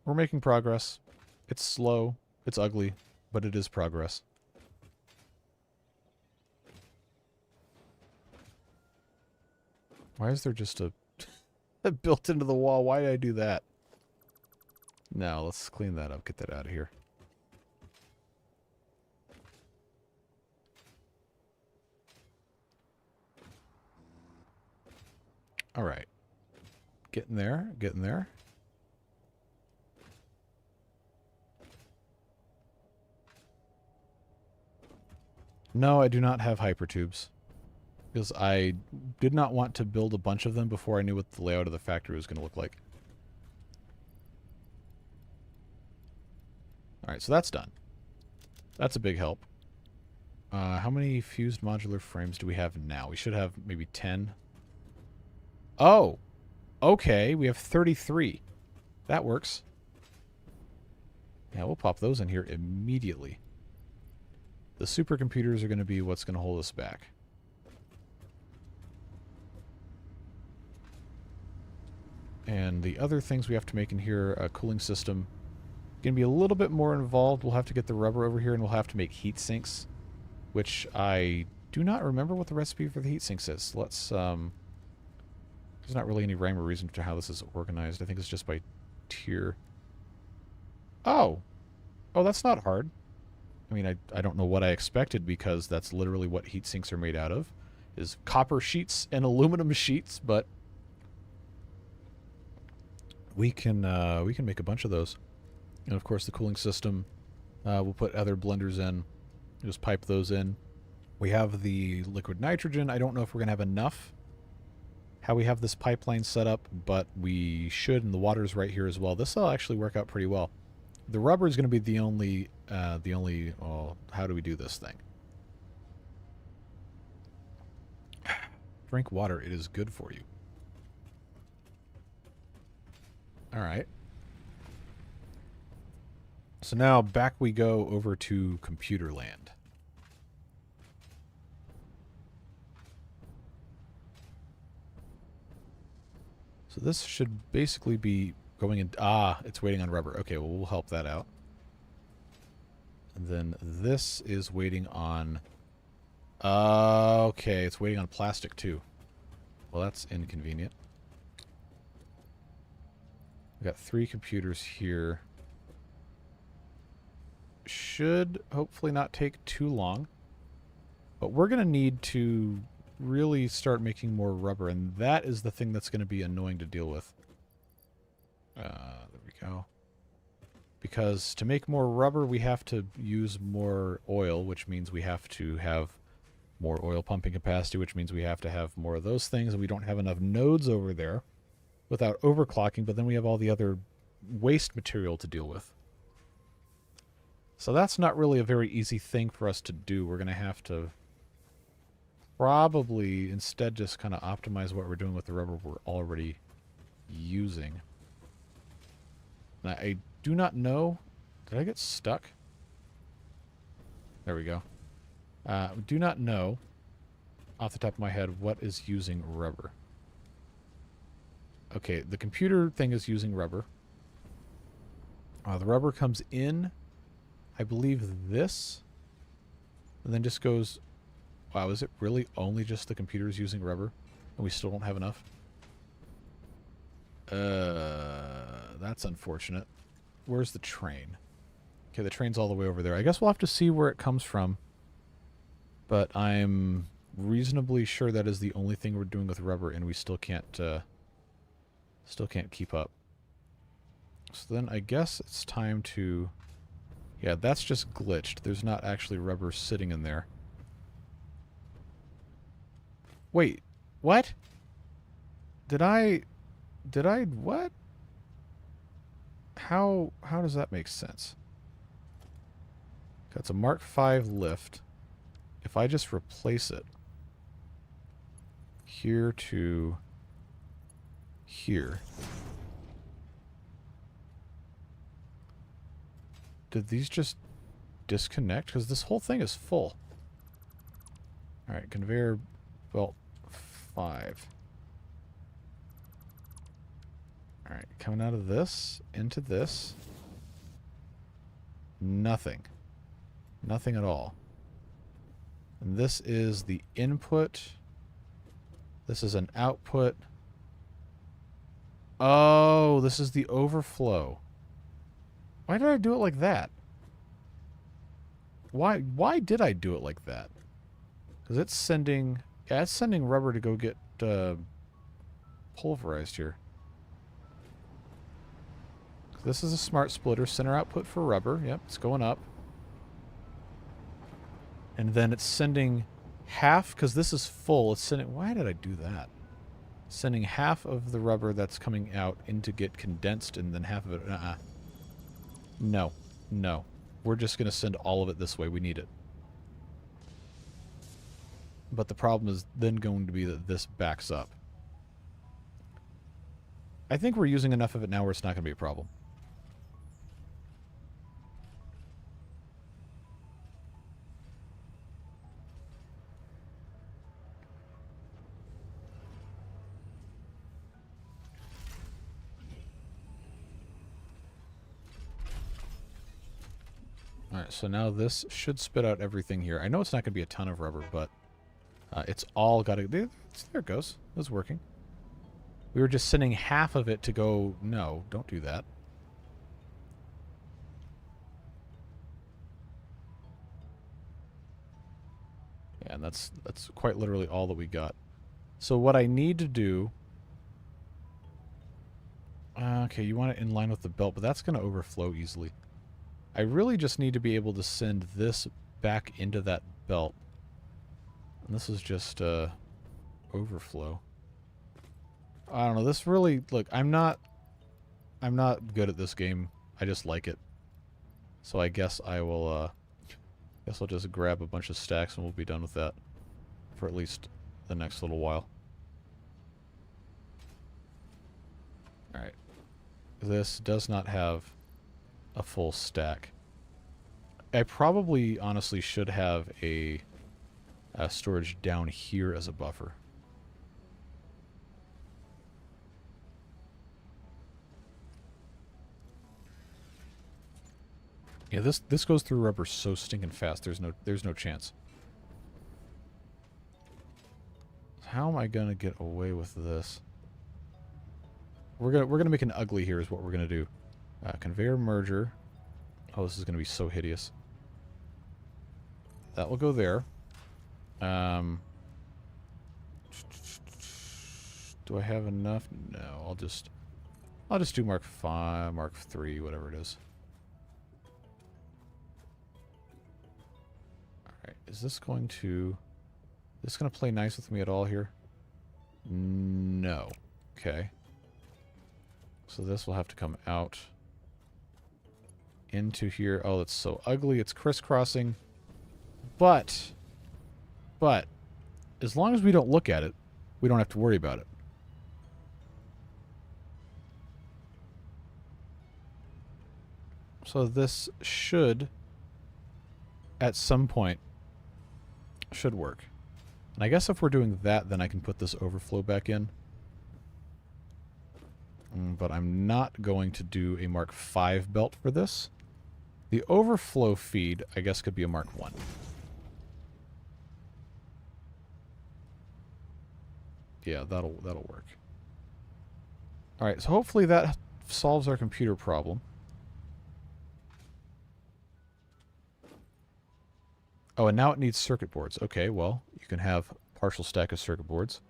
We're making progress. It's slow. It's ugly. But it is progress. Why is there just a built into the wall? Why did I do that? Now, let's clean that up. Get that out of here. All right. Getting there. Getting there. No, I do not have hypertubes. Because I did not want to build a bunch of them before I knew what the layout of the factory was going to look like. Alright, so that's done. That's a big help. How many fused modular frames do we have now? We should have maybe 10. Oh! Okay, we have 33. That works. Yeah, we'll pop those in here immediately. The supercomputers are going to be what's going to hold us back. And the other things we have to make in here, a cooling system, going to be a little bit more involved. We'll have to get the rubber over here, and we'll have to make heat sinks, which I do not remember what the recipe for the heat sinks is. Let's, there's not really any rhyme or reason to how this is organized. I think it's just by tier. Oh! Oh, that's not hard. I mean, I don't know what I expected, because that's literally what heat sinks are made out of, is copper sheets and aluminum sheets, but we can make a bunch of those. And of course the cooling system, we'll put other blenders in, just pipe those in. We have the liquid nitrogen. I don't know if we're going to have enough how we have this pipeline set up, but we should, and the water's right here as well. This will actually work out pretty well. The rubber is going to be the only, oh, how do we do this thing? Drink water. It is good for you. Alright. So now back we go over to computer land. So this should basically be going in... Ah, it's waiting on rubber. Okay, well, we'll help that out. And then this is waiting on... okay, it's waiting on plastic too. Well, that's inconvenient. We've got 3 computers here. Should hopefully not take too long. But we're going to need to really start making more rubber, and that is the thing that's going to be annoying to deal with. There we go. Because to make more rubber, we have to use more oil, which means we have to have more oil pumping capacity, which means we have to have more of those things, and we don't have enough nodes over there without overclocking, but then we have all the other waste material to deal with. So that's not really a very easy thing for us to do. We're going to have to probably instead just kind of optimize what we're doing with the rubber we're already using. Now, I do not know... Did I get stuck? There we go. Do not know off the top of my head what is using rubber. Okay, the computer thing is using rubber. The rubber comes in, I believe, this, and then just goes... Wow, is it really only just the computers using rubber? And we still don't have enough? That's unfortunate. Where's the train? Okay, the train's all the way over there. I guess we'll have to see where it comes from. But I'm reasonably sure that is the only thing we're doing with rubber, and we still can't keep up. So then I guess it's time to... Yeah, that's just glitched. There's not actually rubber sitting in there. Wait, what? Did I what? How does that make sense? That's a Mark V lift. If I just replace it here to here, did these just disconnect? Because this whole thing is full. Alright, conveyor belt 5. Alright, coming out of this, into this. Nothing. Nothing at all. And this is the input. This is an output. Oh, this is the overflow. Why did I do it like that? Why did I do it like that? Because it's sending... Yeah, it's sending rubber to go get pulverized here. This is a smart splitter. Center output for rubber. Yep, it's going up. And then it's sending half, because this is full. It's sending... Why did I do that? Sending half of the rubber that's coming out in to get condensed, and then half of it... No. No. We're just going to send all of it this way. We need it. But the problem is then going to be that this backs up. I think we're using enough of it now where it's not going to be a problem. Alright, so now this should spit out everything here. I know it's not going to be a ton of rubber, but it's all got to... There it goes. It was working. We were just sending half of it to go... No, don't do that. Yeah, and that's quite literally all that we got. So what I need to do... okay, you want it in line with the belt, but that's going to overflow easily. I really just need to be able to send this back into that belt. And this is just overflow. I don't know, this really... Look, I'm not good at this game. I just like it. So I guess I will... guess I'll just grab a bunch of stacks and we'll be done with that. For at least the next little while. Alright. This does not have a full stack. I probably honestly should have a storage down here as a buffer. Yeah, this goes through rubber so stinking fast. There's no chance. How am I gonna get away with this? We're gonna make an ugly here is what we're gonna do. Conveyor merger. Oh, this is gonna be so hideous. That will go there. Do I have enough? No, I'll just do Mark 5, Mark 3, whatever it is. Alright, is this going to play nice with me at all here? No. Okay. So this will have to come out into here. Oh, it's so ugly. It's crisscrossing. But, as long as we don't look at it, we don't have to worry about it. So this should, at some point, should work. And I guess if we're doing that, then I can put this overflow back in. But I'm not going to do a Mark 5 belt for this. The overflow feed, I guess, could be a Mark 1. Yeah, that'll work. Alright, so hopefully that solves our computer problem. Oh, and now it needs circuit boards. Okay, well, you can have a partial stack of circuit boards.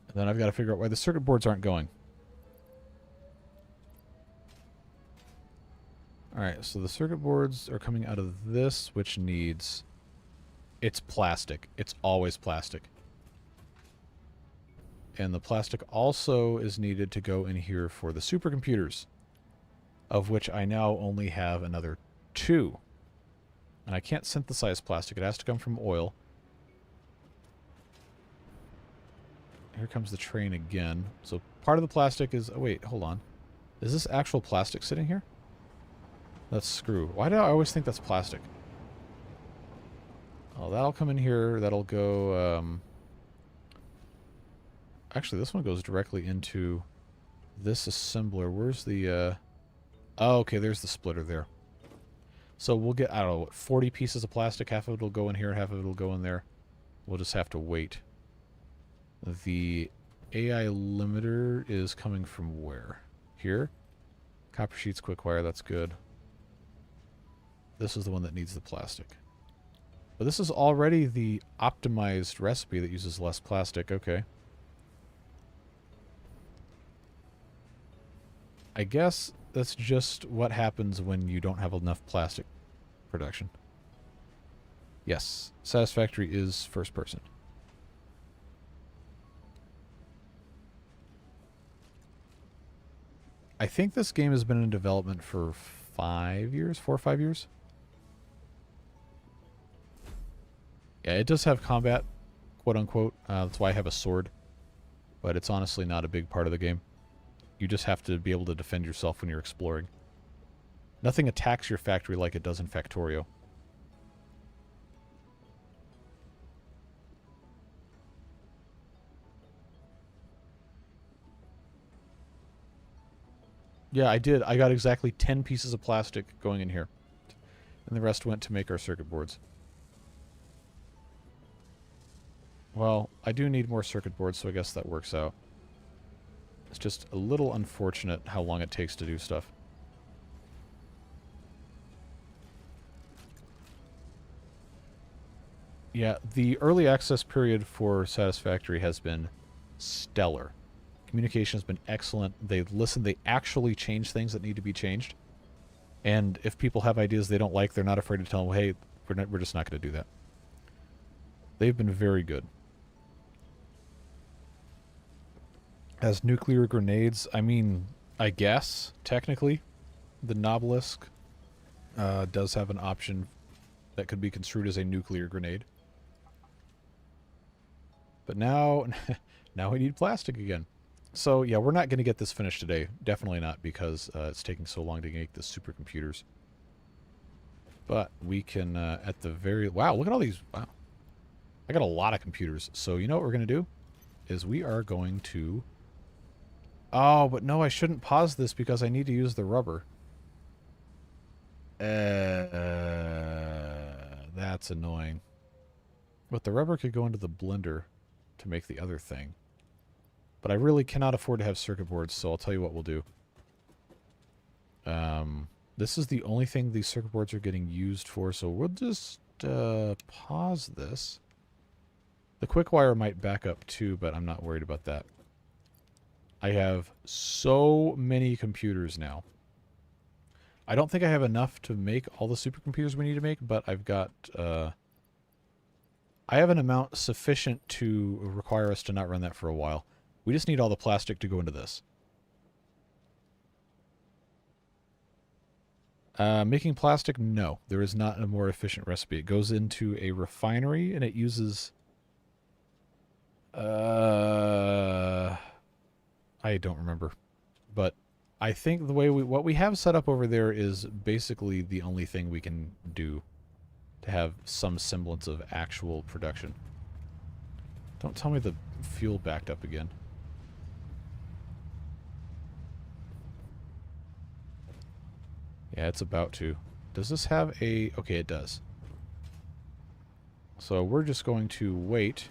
And then I've got to figure out why the circuit boards aren't going. Alright, so the circuit boards are coming out of this, which needs... It's plastic. It's always plastic. And the plastic also is needed to go in here for the supercomputers, of which I now only have another 2. And I can't synthesize plastic. It has to come from oil. Here comes the train again. So part of the plastic is... Oh, wait, hold on. Is this actual plastic sitting here? That's screw. Why do I always think that's plastic? Oh, that'll come in here. That'll go... Actually, this one goes directly into this assembler. Where's the... Oh, okay, there's the splitter there. So we'll get, I don't know, what, 40 pieces of plastic. Half of it will go in here, half of it will go in there. We'll just have to wait. The AI limiter is coming from where? Here? Copper sheets, quick wire, that's good. This is the one that needs the plastic. But this is already the optimized recipe that uses less plastic. Okay. I guess that's just what happens when you don't have enough plastic production. Yes, Satisfactory is first person. I think this game has been in development for 5 years, 4 or 5 years. Yeah, it does have combat, quote unquote. That's why I have a sword. But it's honestly not a big part of the game. You just have to be able to defend yourself when you're exploring. Nothing attacks your factory like it does in Factorio. Yeah, I did. I got exactly 10 pieces of plastic going in here. And the rest went to make our circuit boards. Well, I do need more circuit boards, so I guess that works out. It's just a little unfortunate how long it takes to do stuff. Yeah, the early access period for Satisfactory has been stellar. Communication has been excellent. They've listened. They actually change things that need to be changed. And if people have ideas they don't like, they're not afraid to tell them, hey, we're just not going to do that. They've been very good. As nuclear grenades, I mean, I guess, technically, the Obelisk does have an option that could be construed as a nuclear grenade. But now, now we need plastic again. So, yeah, we're not going to get this finished today. Definitely not, because it's taking so long to make the supercomputers. But we can, at the very... Wow, look at all these... Wow. I got a lot of computers. So, you know what we're going to do? Is we are going to... Oh, but no, I shouldn't pause this because I need to use the rubber. That's annoying. But the rubber could go into the blender to make the other thing. But I really cannot afford to have circuit boards, so I'll tell you what we'll do. This is the only thing these circuit boards are getting used for, so we'll just pause this. The quick wire might back up too, but I'm not worried about that. I have so many computers now. I don't think I have enough to make all the supercomputers we need to make, but I've got... I have an amount sufficient to require us to not run that for a while. We just need all the plastic to go into this. Making plastic? No. There is not a more efficient recipe. It goes into a refinery, and it uses... I don't remember. But I think the way what we have set up over there is basically the only thing we can do to have some semblance of actual production. Don't tell me the fuel backed up again. Yeah, it's about to. Does this have a... Okay, it does. So we're just going to wait.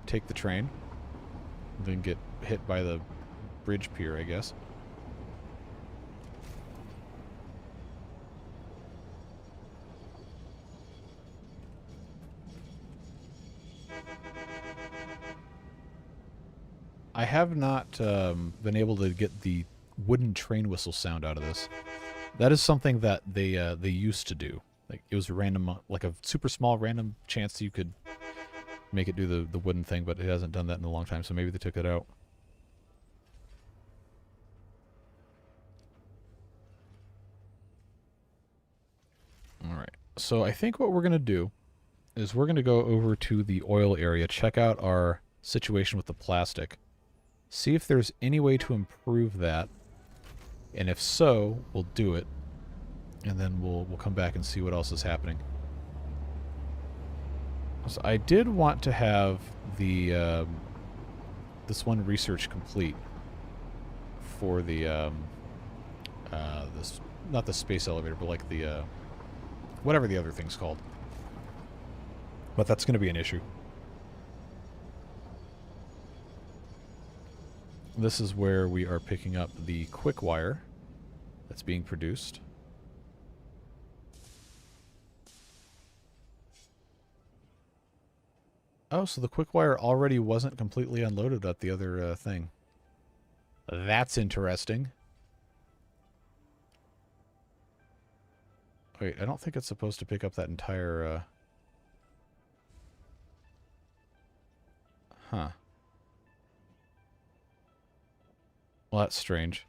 Take the train. Then get hit by the bridge pier, I guess. I have not been able to get the wooden train whistle sound out of this. That is something that they used to do. Like, it was a random, like a super small random chance you could make it do the wooden thing, but it hasn't done that in a long time, so maybe they took it out. Alright, so I think what we're going to do is we're going to go over to the oil area, check out our situation with the plastic, see if there's any way to improve that, and if so, we'll do it, and then we'll come back and see what else is happening. So I did want to have the this one research complete for the this, not the space elevator, but like the whatever the other thing's called. But that's going to be an issue. This is where we are picking up the quick wire that's being produced. Oh, so the quick wire already wasn't completely unloaded at the other thing. That's interesting. Wait, I don't think it's supposed to pick up that entire... Huh. Well, that's strange.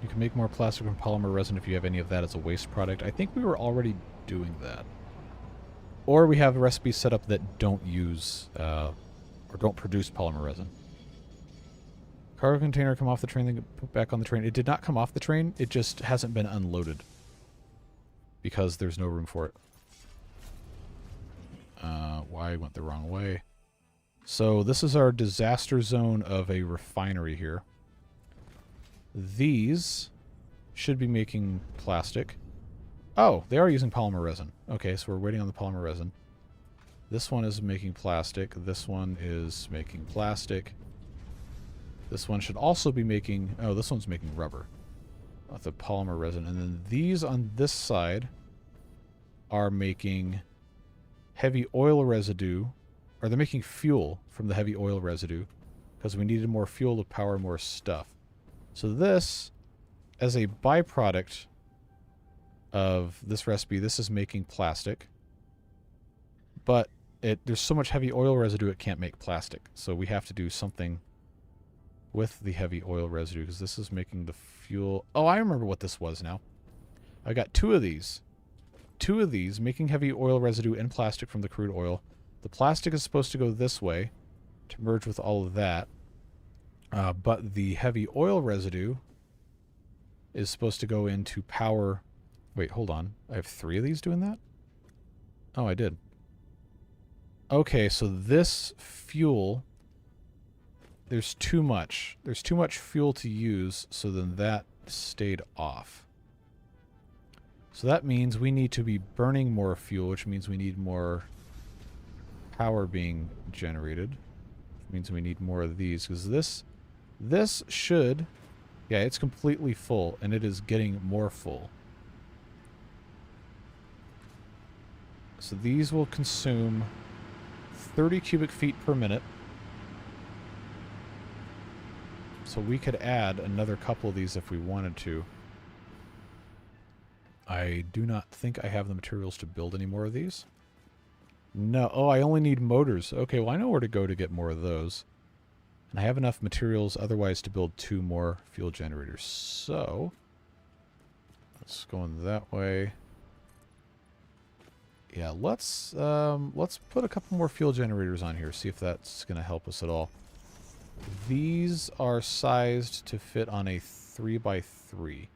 You can make more plastic from polymer resin if you have any of that as a waste product. I think we were already doing that. Or we have recipes set up that don't use, or don't produce polymer resin. Cargo container come off the train, then put back on the train. It did not come off the train, it just hasn't been unloaded. Because there's no room for it. Why went the wrong way? So this is our disaster zone of a refinery here. These should be making plastic. Oh, they are using polymer resin. Okay, so we're waiting on the polymer resin. This one is making plastic. This one is making plastic. This one should also be making... Oh, this one's making rubber. With the polymer resin. And then these on this side are making heavy oil residue. Or they're making fuel from the heavy oil residue. Because we needed more fuel to power more stuff. So this, as a byproduct of this recipe, this is making plastic. But there's so much heavy oil residue it can't make plastic. So we have to do something with the heavy oil residue, because this is making the fuel. Oh, I remember what this was now. I got two of these. Two of these making heavy oil residue and plastic from the crude oil. The plastic is supposed to go this way to merge with all of that. But the heavy oil residue is supposed to go into power... Wait, hold on. I have three of these doing that? Oh, I did. Okay, so this fuel... There's too much. There's too much fuel to use, so then that stayed off. So that means we need to be burning more fuel, which means we need more power being generated. Which means we need more of these, because this should... Yeah, it's completely full, and it is getting more full. So these will consume 30 cubic feet per minute. So we could add another couple of these if we wanted to. I do not think I have the materials to build any more of these. No. Oh, I only need motors. Okay, well, I know where to go to get more of those. And I have enough materials otherwise to build 2 more fuel generators. So, let's go in that way. Yeah, let's put a couple more fuel generators on here, see if that's going to help us at all. These are sized to fit on a 3x3.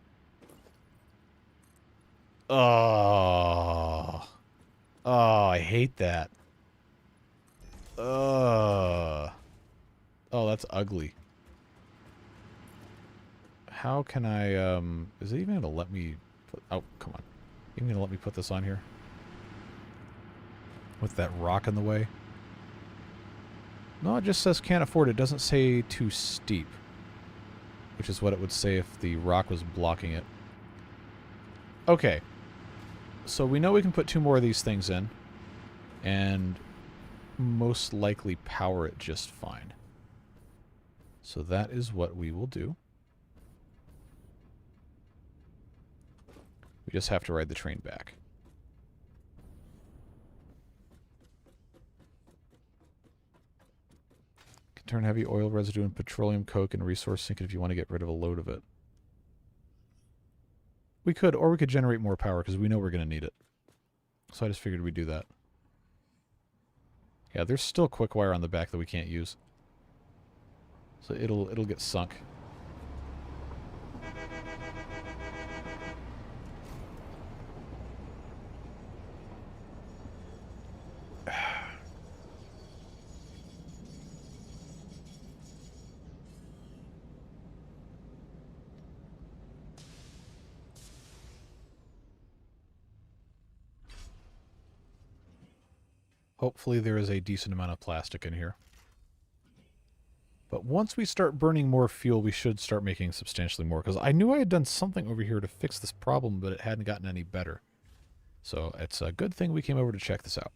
Oh, I hate that. Oh, that's ugly. How can I, is it even going to let me put, oh, come on. Even going to let me put this on here? With that rock in the way? No, it just says can't afford it. It doesn't say too steep. Which is what it would say if the rock was blocking it. Okay. So we know we can put 2 more of these things in. And most likely power it just fine. So that is what we will do. We just have to ride the train back. Can turn heavy oil residue and petroleum coke and resource sink it if you want to get rid of a load of it. We could, or we could generate more power because we know we're going to need it. So I just figured we'd do that. Yeah, there's still quick wire on the back that we can't use. So it'll get sunk. Hopefully there is a decent amount of plastic in here. But once we start burning more fuel, we should start making substantially more. Because I knew I had done something over here to fix this problem, but it hadn't gotten any better. So it's a good thing we came over to check this out.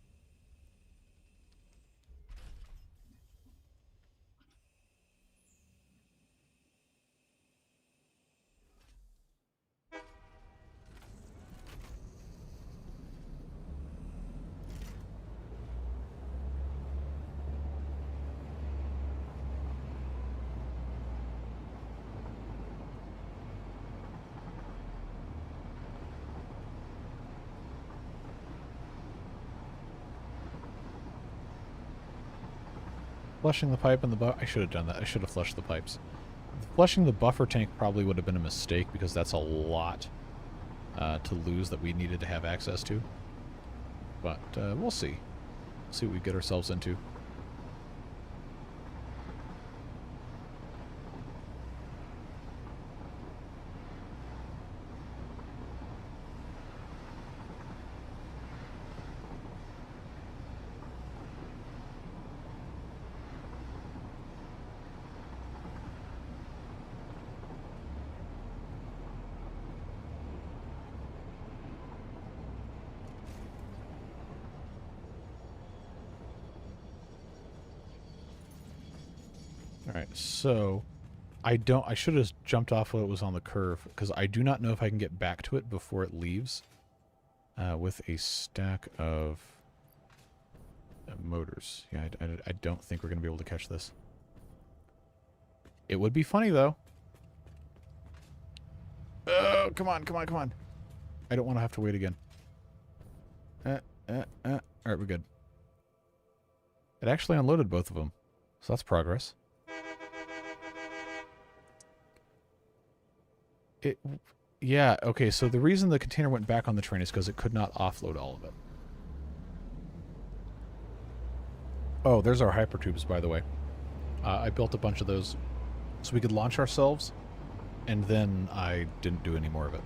Flushing the pipe and the I should have done that. I should have flushed the pipes. Flushing the buffer tank probably would have been a mistake because that's a lot to lose that we needed to have access to. But we'll see. See what we get ourselves into. Alright, so I should have jumped off while it was on the curve, because I do not know if I can get back to it before it leaves with a stack of motors. Yeah, I don't think we're going to be able to catch this. It would be funny, though. Oh, come on, come on, come on. I don't want to have to wait again. Alright, we're good. It actually unloaded both of them, so that's progress. Yeah, okay, so the reason the container went back on the train is because it could not offload all of it. Oh, there's our hypertubes, by the way. I built a bunch of those so we could launch ourselves, and then I didn't do any more of it.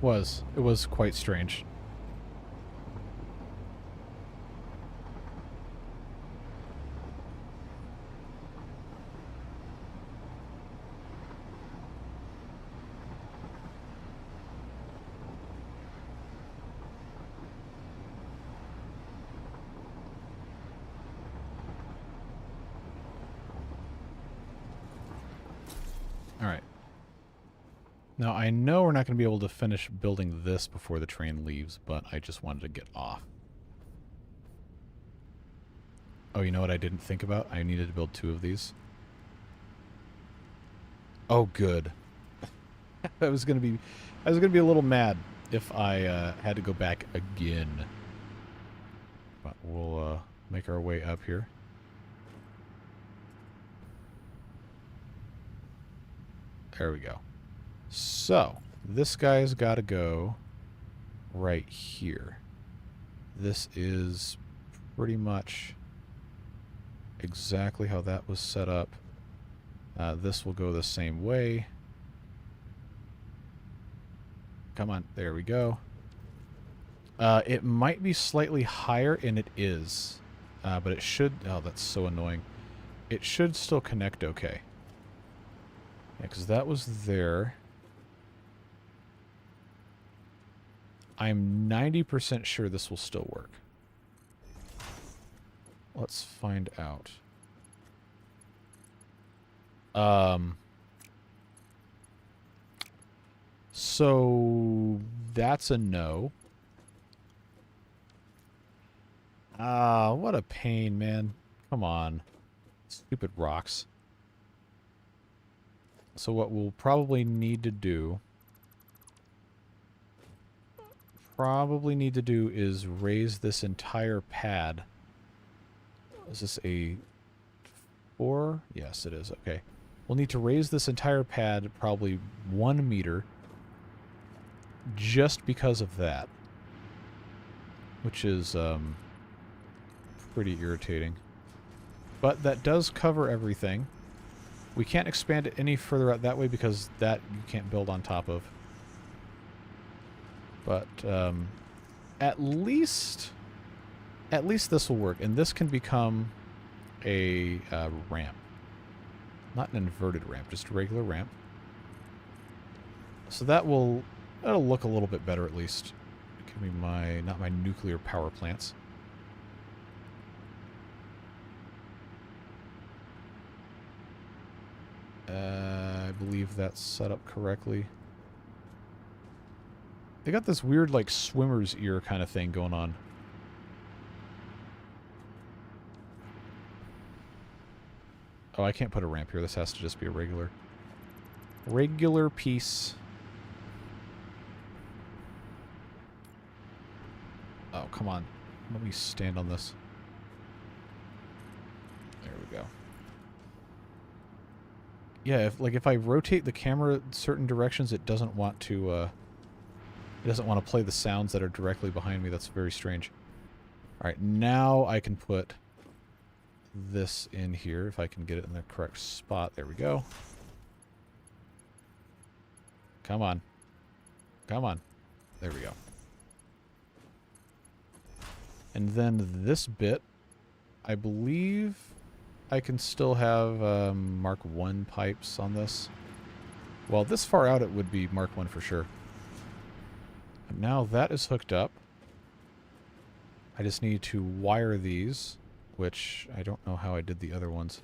It was quite strange. Alright. Now, I know we're not going to be able to finish building this before the train leaves, but I just wanted to get off. Oh, you know what I didn't think about? I needed to build 2 of these. Oh, good. I was gonna be a little mad if I had to go back again. But we'll make our way up here. There we go. So, this guy's got to go right here. This is pretty much exactly how that was set up. This will go the same way. Come on, there we go. It might be slightly higher, and it is. But it should... Oh, that's so annoying. It should still connect okay. Yeah, because that was there. I'm 90% sure this will still work. Let's find out. So that's a no. What a pain, man. Come on. Stupid rocks. So what we'll probably need to do is raise this entire pad. Is this a 4? Yes, it is. Okay. We'll need to raise this entire pad probably 1 meter just because of that. Which is pretty irritating. But that does cover everything. We can't expand it any further out that way because that you can't build on top of. But at least this will work, and this can become a ramp. Not an inverted ramp, just a regular ramp. So that'll look a little bit better at least. Give me not my nuclear power plants. I believe that's set up correctly. They got this weird, like, swimmer's ear kind of thing going on. Oh, I can't put a ramp here. This has to just be a regular piece. Oh, come on. Let me stand on this. There we go. Yeah, if I rotate the camera certain directions, it doesn't want to play the sounds that are directly behind me. That's very strange. All right, now I can put this in here if I can get it in the correct spot. There we go. Come on. Come on. There we go. And then this bit, I believe I can still have Mark 1 pipes on this. Well, this far out it would be Mark 1 for sure. And now that is hooked up. I just need to wire these, which I don't know how I did the other ones.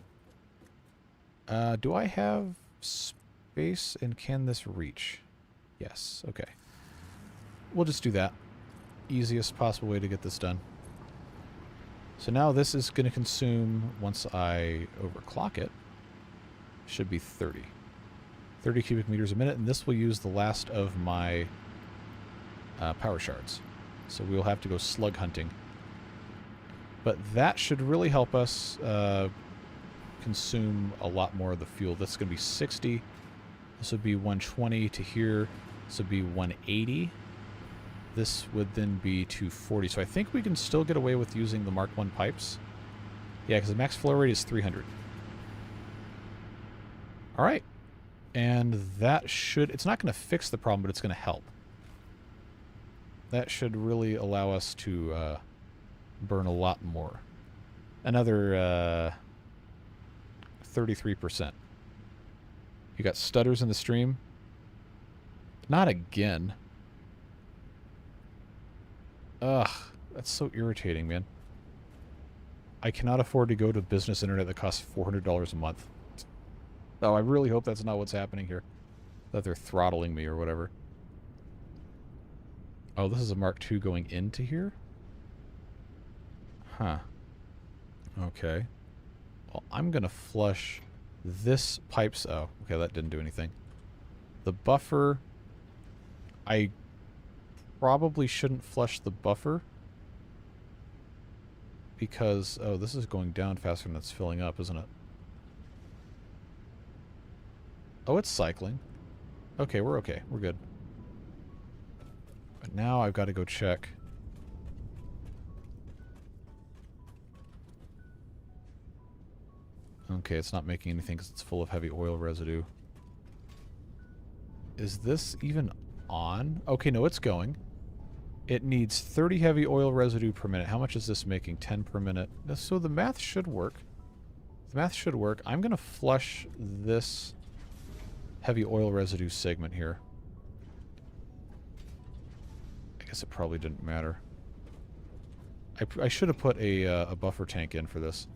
Do I have space, and can this reach? Yes, okay. We'll just do that. Easiest possible way to get this done. So now this is going to consume, once I overclock it, should be 30. 30 cubic meters a minute, and this will use the last of my power shards. So we'll have to go slug hunting. But that should really help us consume a lot more of the fuel. This is going to be 60. This would be 120 to here. This would be 180. This would then be 240. So I think we can still get away with using the Mark 1 pipes. Yeah, because the max flow rate is 300. All right. And that should... It's not going to fix the problem, but it's going to help. That should really allow us to burn a lot more. Another 33%. You got stutters in the stream? Not again. Ugh, that's so irritating, man. I cannot afford to go to business internet that costs $400 a month. Oh, I really hope that's not what's happening here. That they're throttling me or whatever. Oh, this is a Mark II going into here? Huh. Okay. Well, I'm going to flush this pipe's... Oh, okay, that didn't do anything. The buffer... I probably shouldn't flush the buffer. Because... Oh, this is going down faster than it's filling up, isn't it? Oh, it's cycling. Okay, we're okay. We're good. But now I've got to go check. Okay, it's not making anything because it's full of heavy oil residue. Is this even on? Okay, no, it's going. It needs 30 heavy oil residue per minute. How much is this making? 10 per minute. So the math should work. The math should work. I'm going to flush this heavy oil residue segment here. I guess it probably didn't matter. I should have put a buffer tank in for this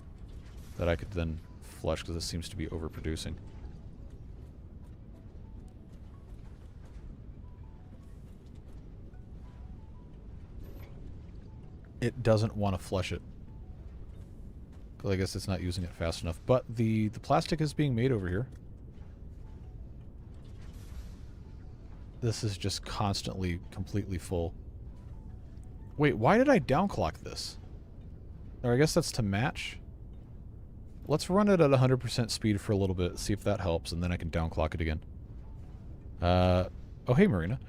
that I could then flush because this seems to be overproducing. It doesn't want to flush it. Because I guess it's not using it fast enough. But the plastic is being made over here. This is just constantly, completely full. Wait, why did I downclock this? Or I guess that's to match. Let's run it at 100% speed for a little bit, see if that helps, and then I can downclock it again. Oh, hey, Marina.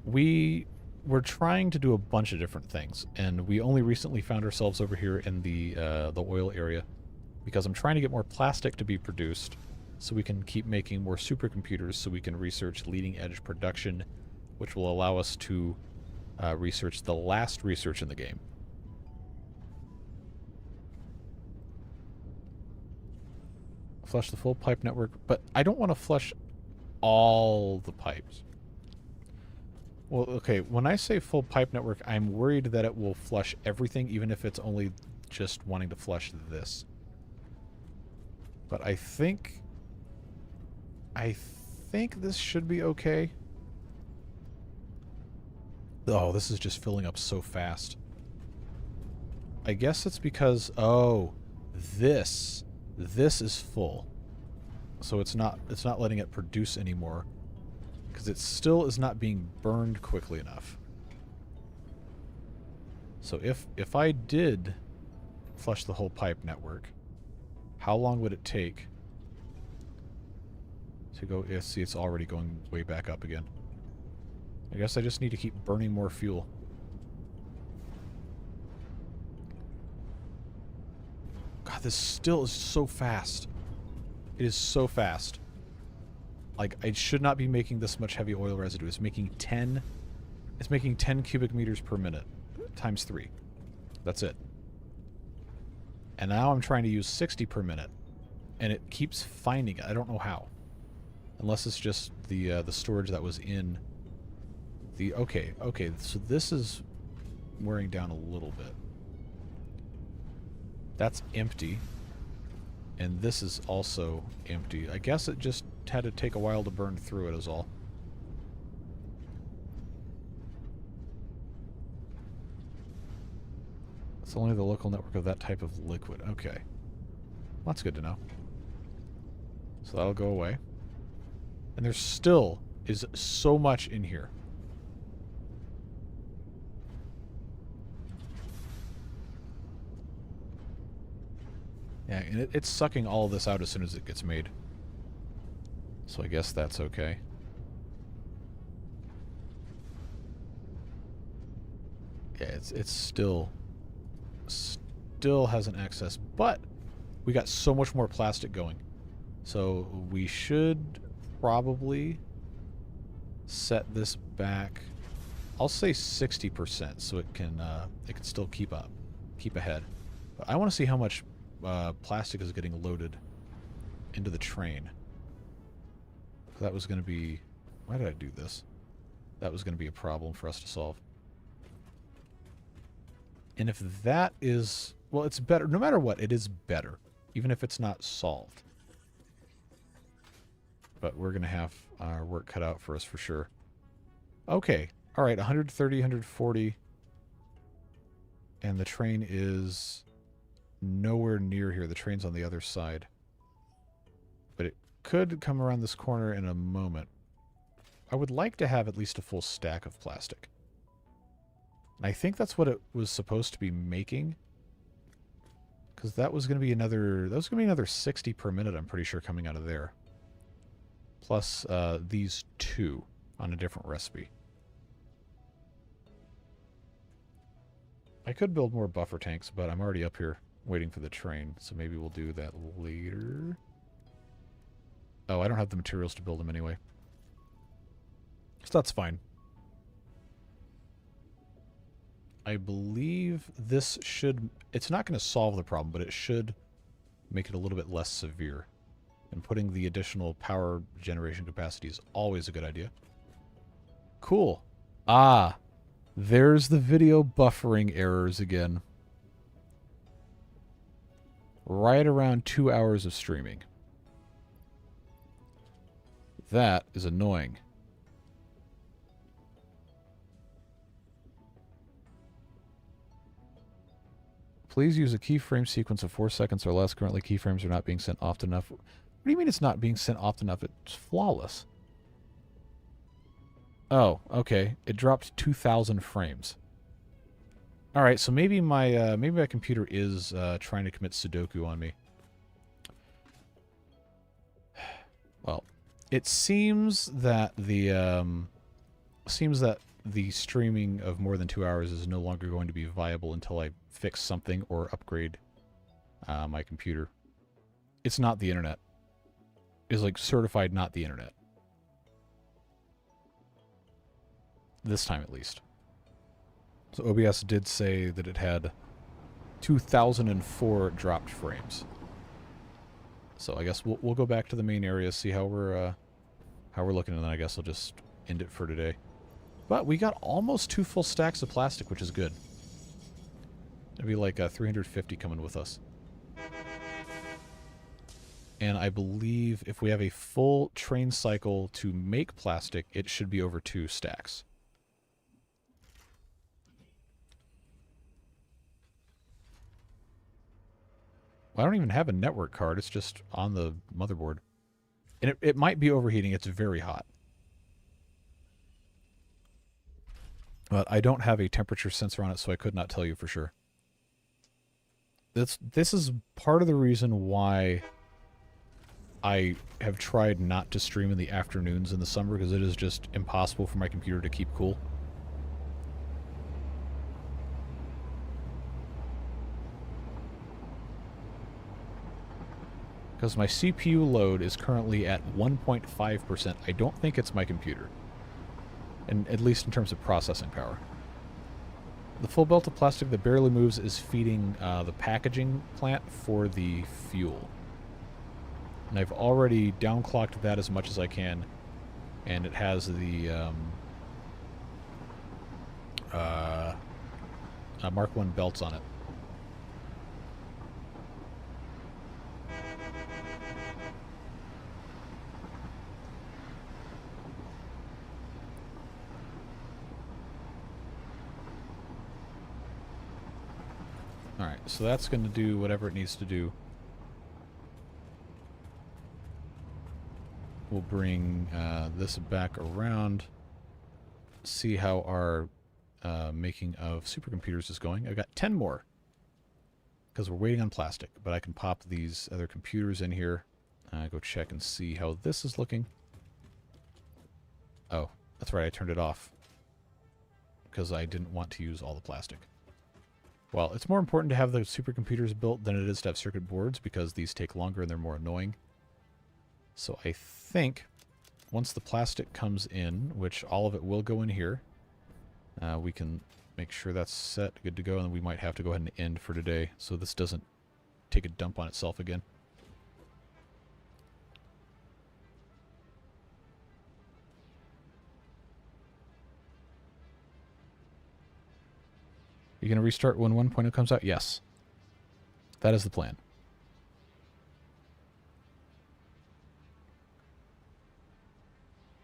We were trying to do a bunch of different things, and we only recently found ourselves over here in the oil area because I'm trying to get more plastic to be produced so we can keep making more supercomputers so we can research leading-edge production, which will allow us to research the last research in the game. Flush the full pipe network, but I don't want to flush all the pipes. Well, okay, when I say full pipe network, I'm worried that it will flush everything, even if it's only just wanting to flush this. But I think this should be okay. Oh, this is just filling up so fast. I guess it's because, oh, this is full. So it's not letting it produce anymore because it still is not being burned quickly enough. So if I did flush the whole pipe network, how long would it take to go? Yeah, see, it's already going way back up again. I guess I just need to keep burning more fuel. God, this still is so fast. It is so fast. Like, I should not be making this much heavy oil residue. It's making 10 cubic meters per minute times 3. That's it. And now I'm trying to use 60 per minute, and it keeps finding it. I don't know how. Unless it's just the storage that was in the... Okay, so this is wearing down a little bit. That's empty. And this is also empty. I guess it just had to take a while to burn through it is all. It's only the local network of that type of liquid. Okay. Well, that's good to know. So that'll go away. And there still is so much in here. Yeah, and it's sucking all of this out as soon as it gets made. So I guess that's okay. Yeah, it's still has an excess, but we got so much more plastic going. So we should probably set this back I'll say 60% so it can still keep ahead. But I want to see how much plastic is getting loaded into the train. That was going to be... Why did I do this? That was going to be a problem for us to solve. And if that is... Well, it's better. No matter what, it is better. Even if it's not solved. But we're going to have our work cut out for us for sure. Okay. All right. 130, 140. And the train is nowhere near here. The train's on the other side. But it could come around this corner in a moment. I would like to have at least a full stack of plastic. And I think that's what it was supposed to be making. Because that was going to be another 60 per minute, I'm pretty sure, coming out of there. Plus these two on a different recipe. I could build more buffer tanks, but I'm already up here waiting for the train. So maybe we'll do that later. Oh, I don't have the materials to build them anyway. So that's fine. I believe this should... It's not going to solve the problem, but it should make it a little bit less severe. And putting the additional power generation capacity is always a good idea. Cool. Ah, there's the video buffering errors again. Right around 2 hours of streaming. That is annoying. Please use a keyframe sequence of 4 seconds or less. Currently, keyframes are not being sent often enough. What do you mean it's not being sent often enough? It's flawless. Oh, okay. It dropped 2,000 frames. All right, so maybe my computer is trying to commit Sudoku on me. Well, it seems that the streaming of more than 2 hours is no longer going to be viable until I fix something or upgrade my computer. It's not the internet. It's like certified not the internet. This time at least. So OBS did say that it had 2004 dropped frames. So I guess we'll go back to the main area, see how we're looking, and then I guess I'll just end it for today. But we got almost 2 full stacks of plastic, which is good. It'll be like 350 coming with us. And I believe if we have a full train cycle to make plastic, it should be over 2 stacks. Well, I don't even have a network card. It's just on the motherboard. And it might be overheating. It's very hot. But I don't have a temperature sensor on it, so I could not tell you for sure. This is part of the reason why I have tried not to stream in the afternoons in the summer, because it is just impossible for my computer to keep cool. Because my CPU load is currently at 1.5%. I don't think it's my computer. And at least in terms of processing power. The full belt of plastic that barely moves is feeding the packaging plant for the fuel. And I've already downclocked that as much as I can. And it has the Mark 1 belts on it. Alright, so that's going to do whatever it needs to do. We'll bring this back around, see how our making of supercomputers is going. I've got 10 more, because we're waiting on plastic, but I can pop these other computers in here. Go check and see how this is looking. Oh, that's right, I turned it off, because I didn't want to use all the plastic. Well, it's more important to have the supercomputers built than it is to have circuit boards, because these take longer and they're more annoying. So I think once the plastic comes in, which all of it will go in here, We can make sure that's set, good to go, and then we might have to go ahead and end for today so this doesn't take a dump on itself again. You going to restart when 1.0 comes out? Yes. That is the plan.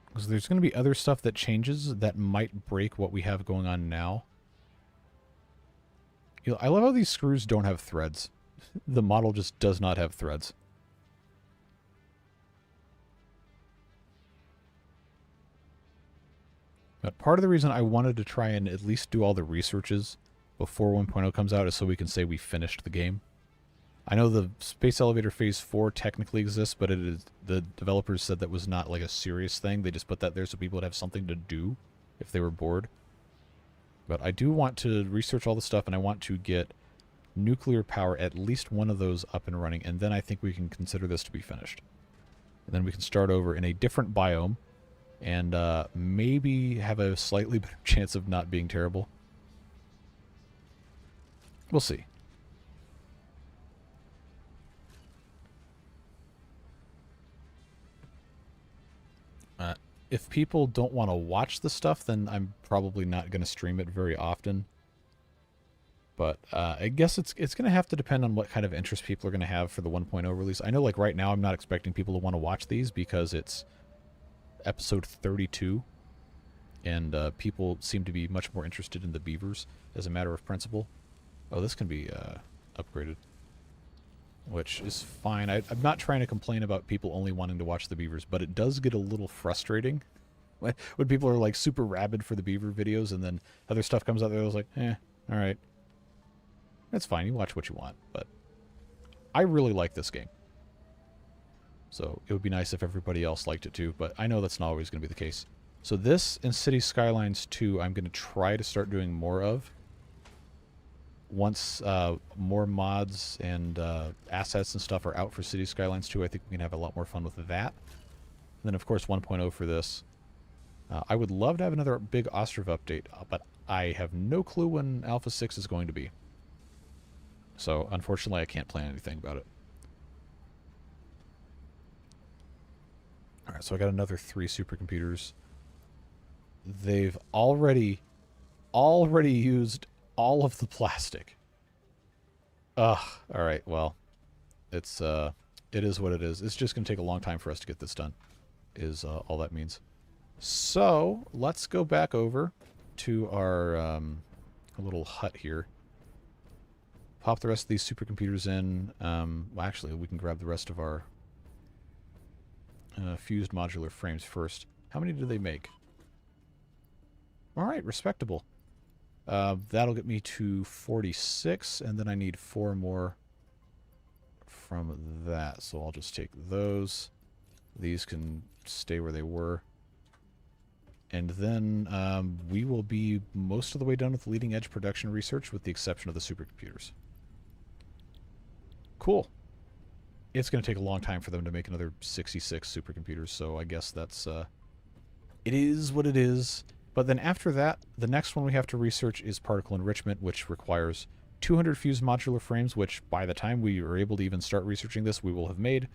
Because there's going to be other stuff that changes that might break what we have going on now. You know, I love how these screws don't have threads. The model just does not have threads. But part of the reason I wanted to try and at least do all the researches before 1.0 comes out is so we can say we finished the game. I know the Space Elevator Phase 4 technically exists, but it is, the developers said that was not like a serious thing. They just put that there so people would have something to do if they were bored. But I do want to research all the stuff, and I want to get nuclear power, at least one of those up and running, and then I think we can consider this to be finished. And then we can start over in a different biome, and maybe have a slightly better chance of not being terrible. We'll see. If people don't want to watch the stuff, then I'm probably not going to stream it very often. But I guess it's going to have to depend on what kind of interest people are going to have for the 1.0 release. I know, like, right now I'm not expecting people to want to watch these because it's episode 32. And people seem to be much more interested in the beavers as a matter of principle. Oh, this can be upgraded. Which is fine. I'm not trying to complain about people only wanting to watch the beavers, but it does get a little frustrating when people are like super rabid for the beaver videos and then other stuff comes out there. I was like, alright. That's fine. You watch what you want, but I really like this game. So it would be nice if everybody else liked it too, but I know that's not always going to be the case. So this and City Skylines 2 I'm going to try to start doing more of. Once more mods and assets and stuff are out for City Skylines 2, I think we can have a lot more fun with that. And then, of course, 1.0 for this. I would love to have another big Ostrov update, but I have no clue when Alpha 6 is going to be. So, unfortunately, I can't plan anything about it. Alright, so I got another 3 supercomputers. They've already used all of the plastic. Ugh. Alright, well. It is what it is. It's just going to take a long time for us to get this done, is all that means. So, let's go back over to our little hut here. Pop the rest of these supercomputers in. Well, actually, we can grab the rest of our fused modular frames first. How many do they make? Alright, respectable. That'll get me to 46, and then I need 4 more from that. So I'll just take those. These can stay where they were. And then we will be most of the way done with leading edge production research, with the exception of the supercomputers. Cool. It's going to take a long time for them to make another 66 supercomputers, so I guess that's... it is what it is. But then after that, the next one we have to research is particle enrichment, which requires 200 fused modular frames, which by the time we are able to even start researching this, we will have made.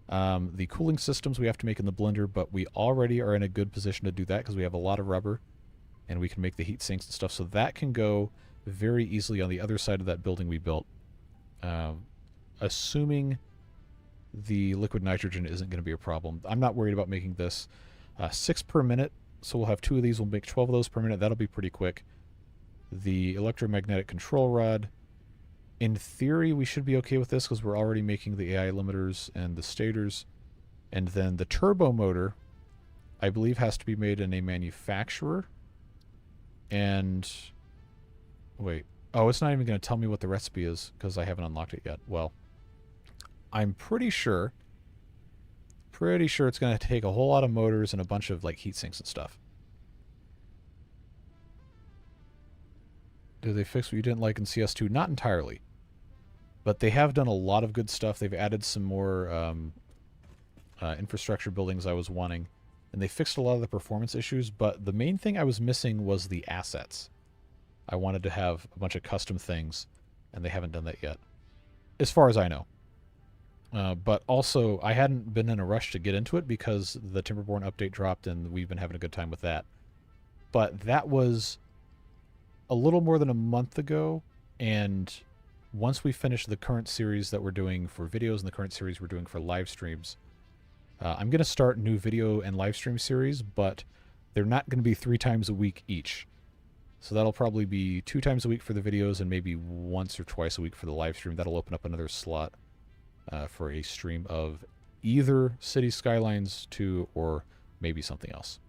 The cooling systems we have to make in the blender, but we already are in a good position to do that because we have a lot of rubber, and we can make the heat sinks and stuff. So that can go very easily on the other side of that building we built. Assuming the liquid nitrogen isn't going to be a problem. I'm not worried about making this 6 per minute. So we'll have 2 of these. We'll make 12 of those per minute. That'll be pretty quick. The electromagnetic control rod. In theory, we should be okay with this because we're already making the AI limiters and the stators. And then the turbo motor, I believe, has to be made in a manufacturer. And... wait. Oh, it's not even going to tell me what the recipe is because I haven't unlocked it yet. Well, I'm pretty sure it's going to take a whole lot of motors and a bunch of like heat sinks and stuff. Do they fix what you didn't like in CS2? Not entirely. But they have done a lot of good stuff. They've added some more infrastructure buildings I was wanting. and they fixed a lot of the performance issues, but the main thing I was missing was the assets. I wanted to have a bunch of custom things, and they haven't done that yet, as far as I know. But also, I hadn't been in a rush to get into it because the Timberborn update dropped, and we've been having a good time with that. But that was a little more than a month ago, and once we finish the current series that we're doing for videos and the current series we're doing for live streams, I'm going to start new video and live stream series, but they're not going to be 3 times a week each. So that'll probably be 2 times a week for the videos and maybe once or twice a week for the live stream. That'll open up another slot for a stream of either City Skylines 2 or maybe something else.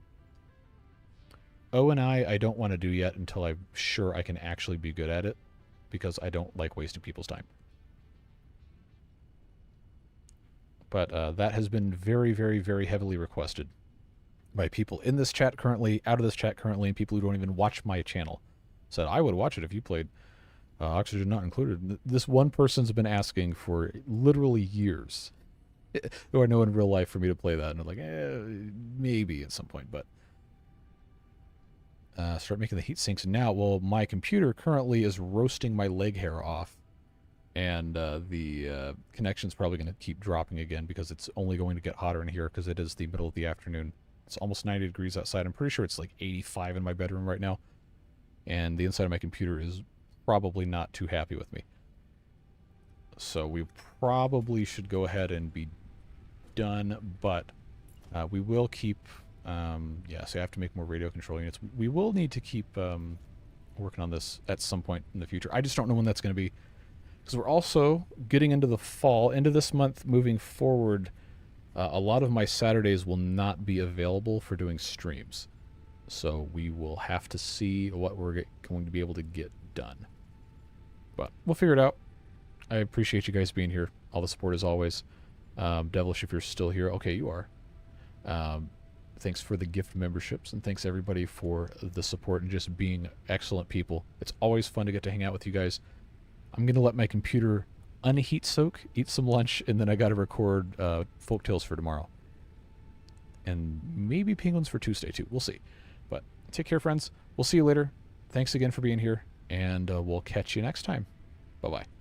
O and I don't want to do yet until I'm sure I can actually be good at it, because I don't like wasting people's time. But that has been very, very, very heavily requested by people in this chat currently, out of this chat currently, and people who don't even watch my channel. Said, I would watch it if you played Oxygen Not Included. This one person's been asking for literally years, who I know in real life, for me to play that. And I'm like, maybe at some point, but start making the heat sinks now. Well, my computer currently is roasting my leg hair off, and the connection's probably going to keep dropping again because it's only going to get hotter in here because it is the middle of the afternoon. It's almost 90 degrees outside. I'm pretty sure it's like 85 in my bedroom right now, and the inside of my computer is probably not too happy with me. So we probably should go ahead and be done, but we will keep... yeah, so I have to make more radio control units. We will need to keep working on this at some point in the future. I just don't know when that's going to be, because we're also getting into the fall. Into this month, moving forward, a lot of my Saturdays will not be available for doing streams. So we will have to see what we're going to be able to get done. But we'll figure it out. I appreciate you guys being here. All the support as always. Devilish, if you're still here. Okay, you are. Thanks for the gift memberships, and thanks everybody for the support and just being excellent people. It's always fun to get to hang out with you guys. I'm going to let my computer unheat soak, eat some lunch, and then I got to record Folktales for tomorrow. And maybe Penguins for Tuesday too. We'll see. But take care, friends. We'll see you later. Thanks again for being here, and we'll catch you next time. Bye-bye.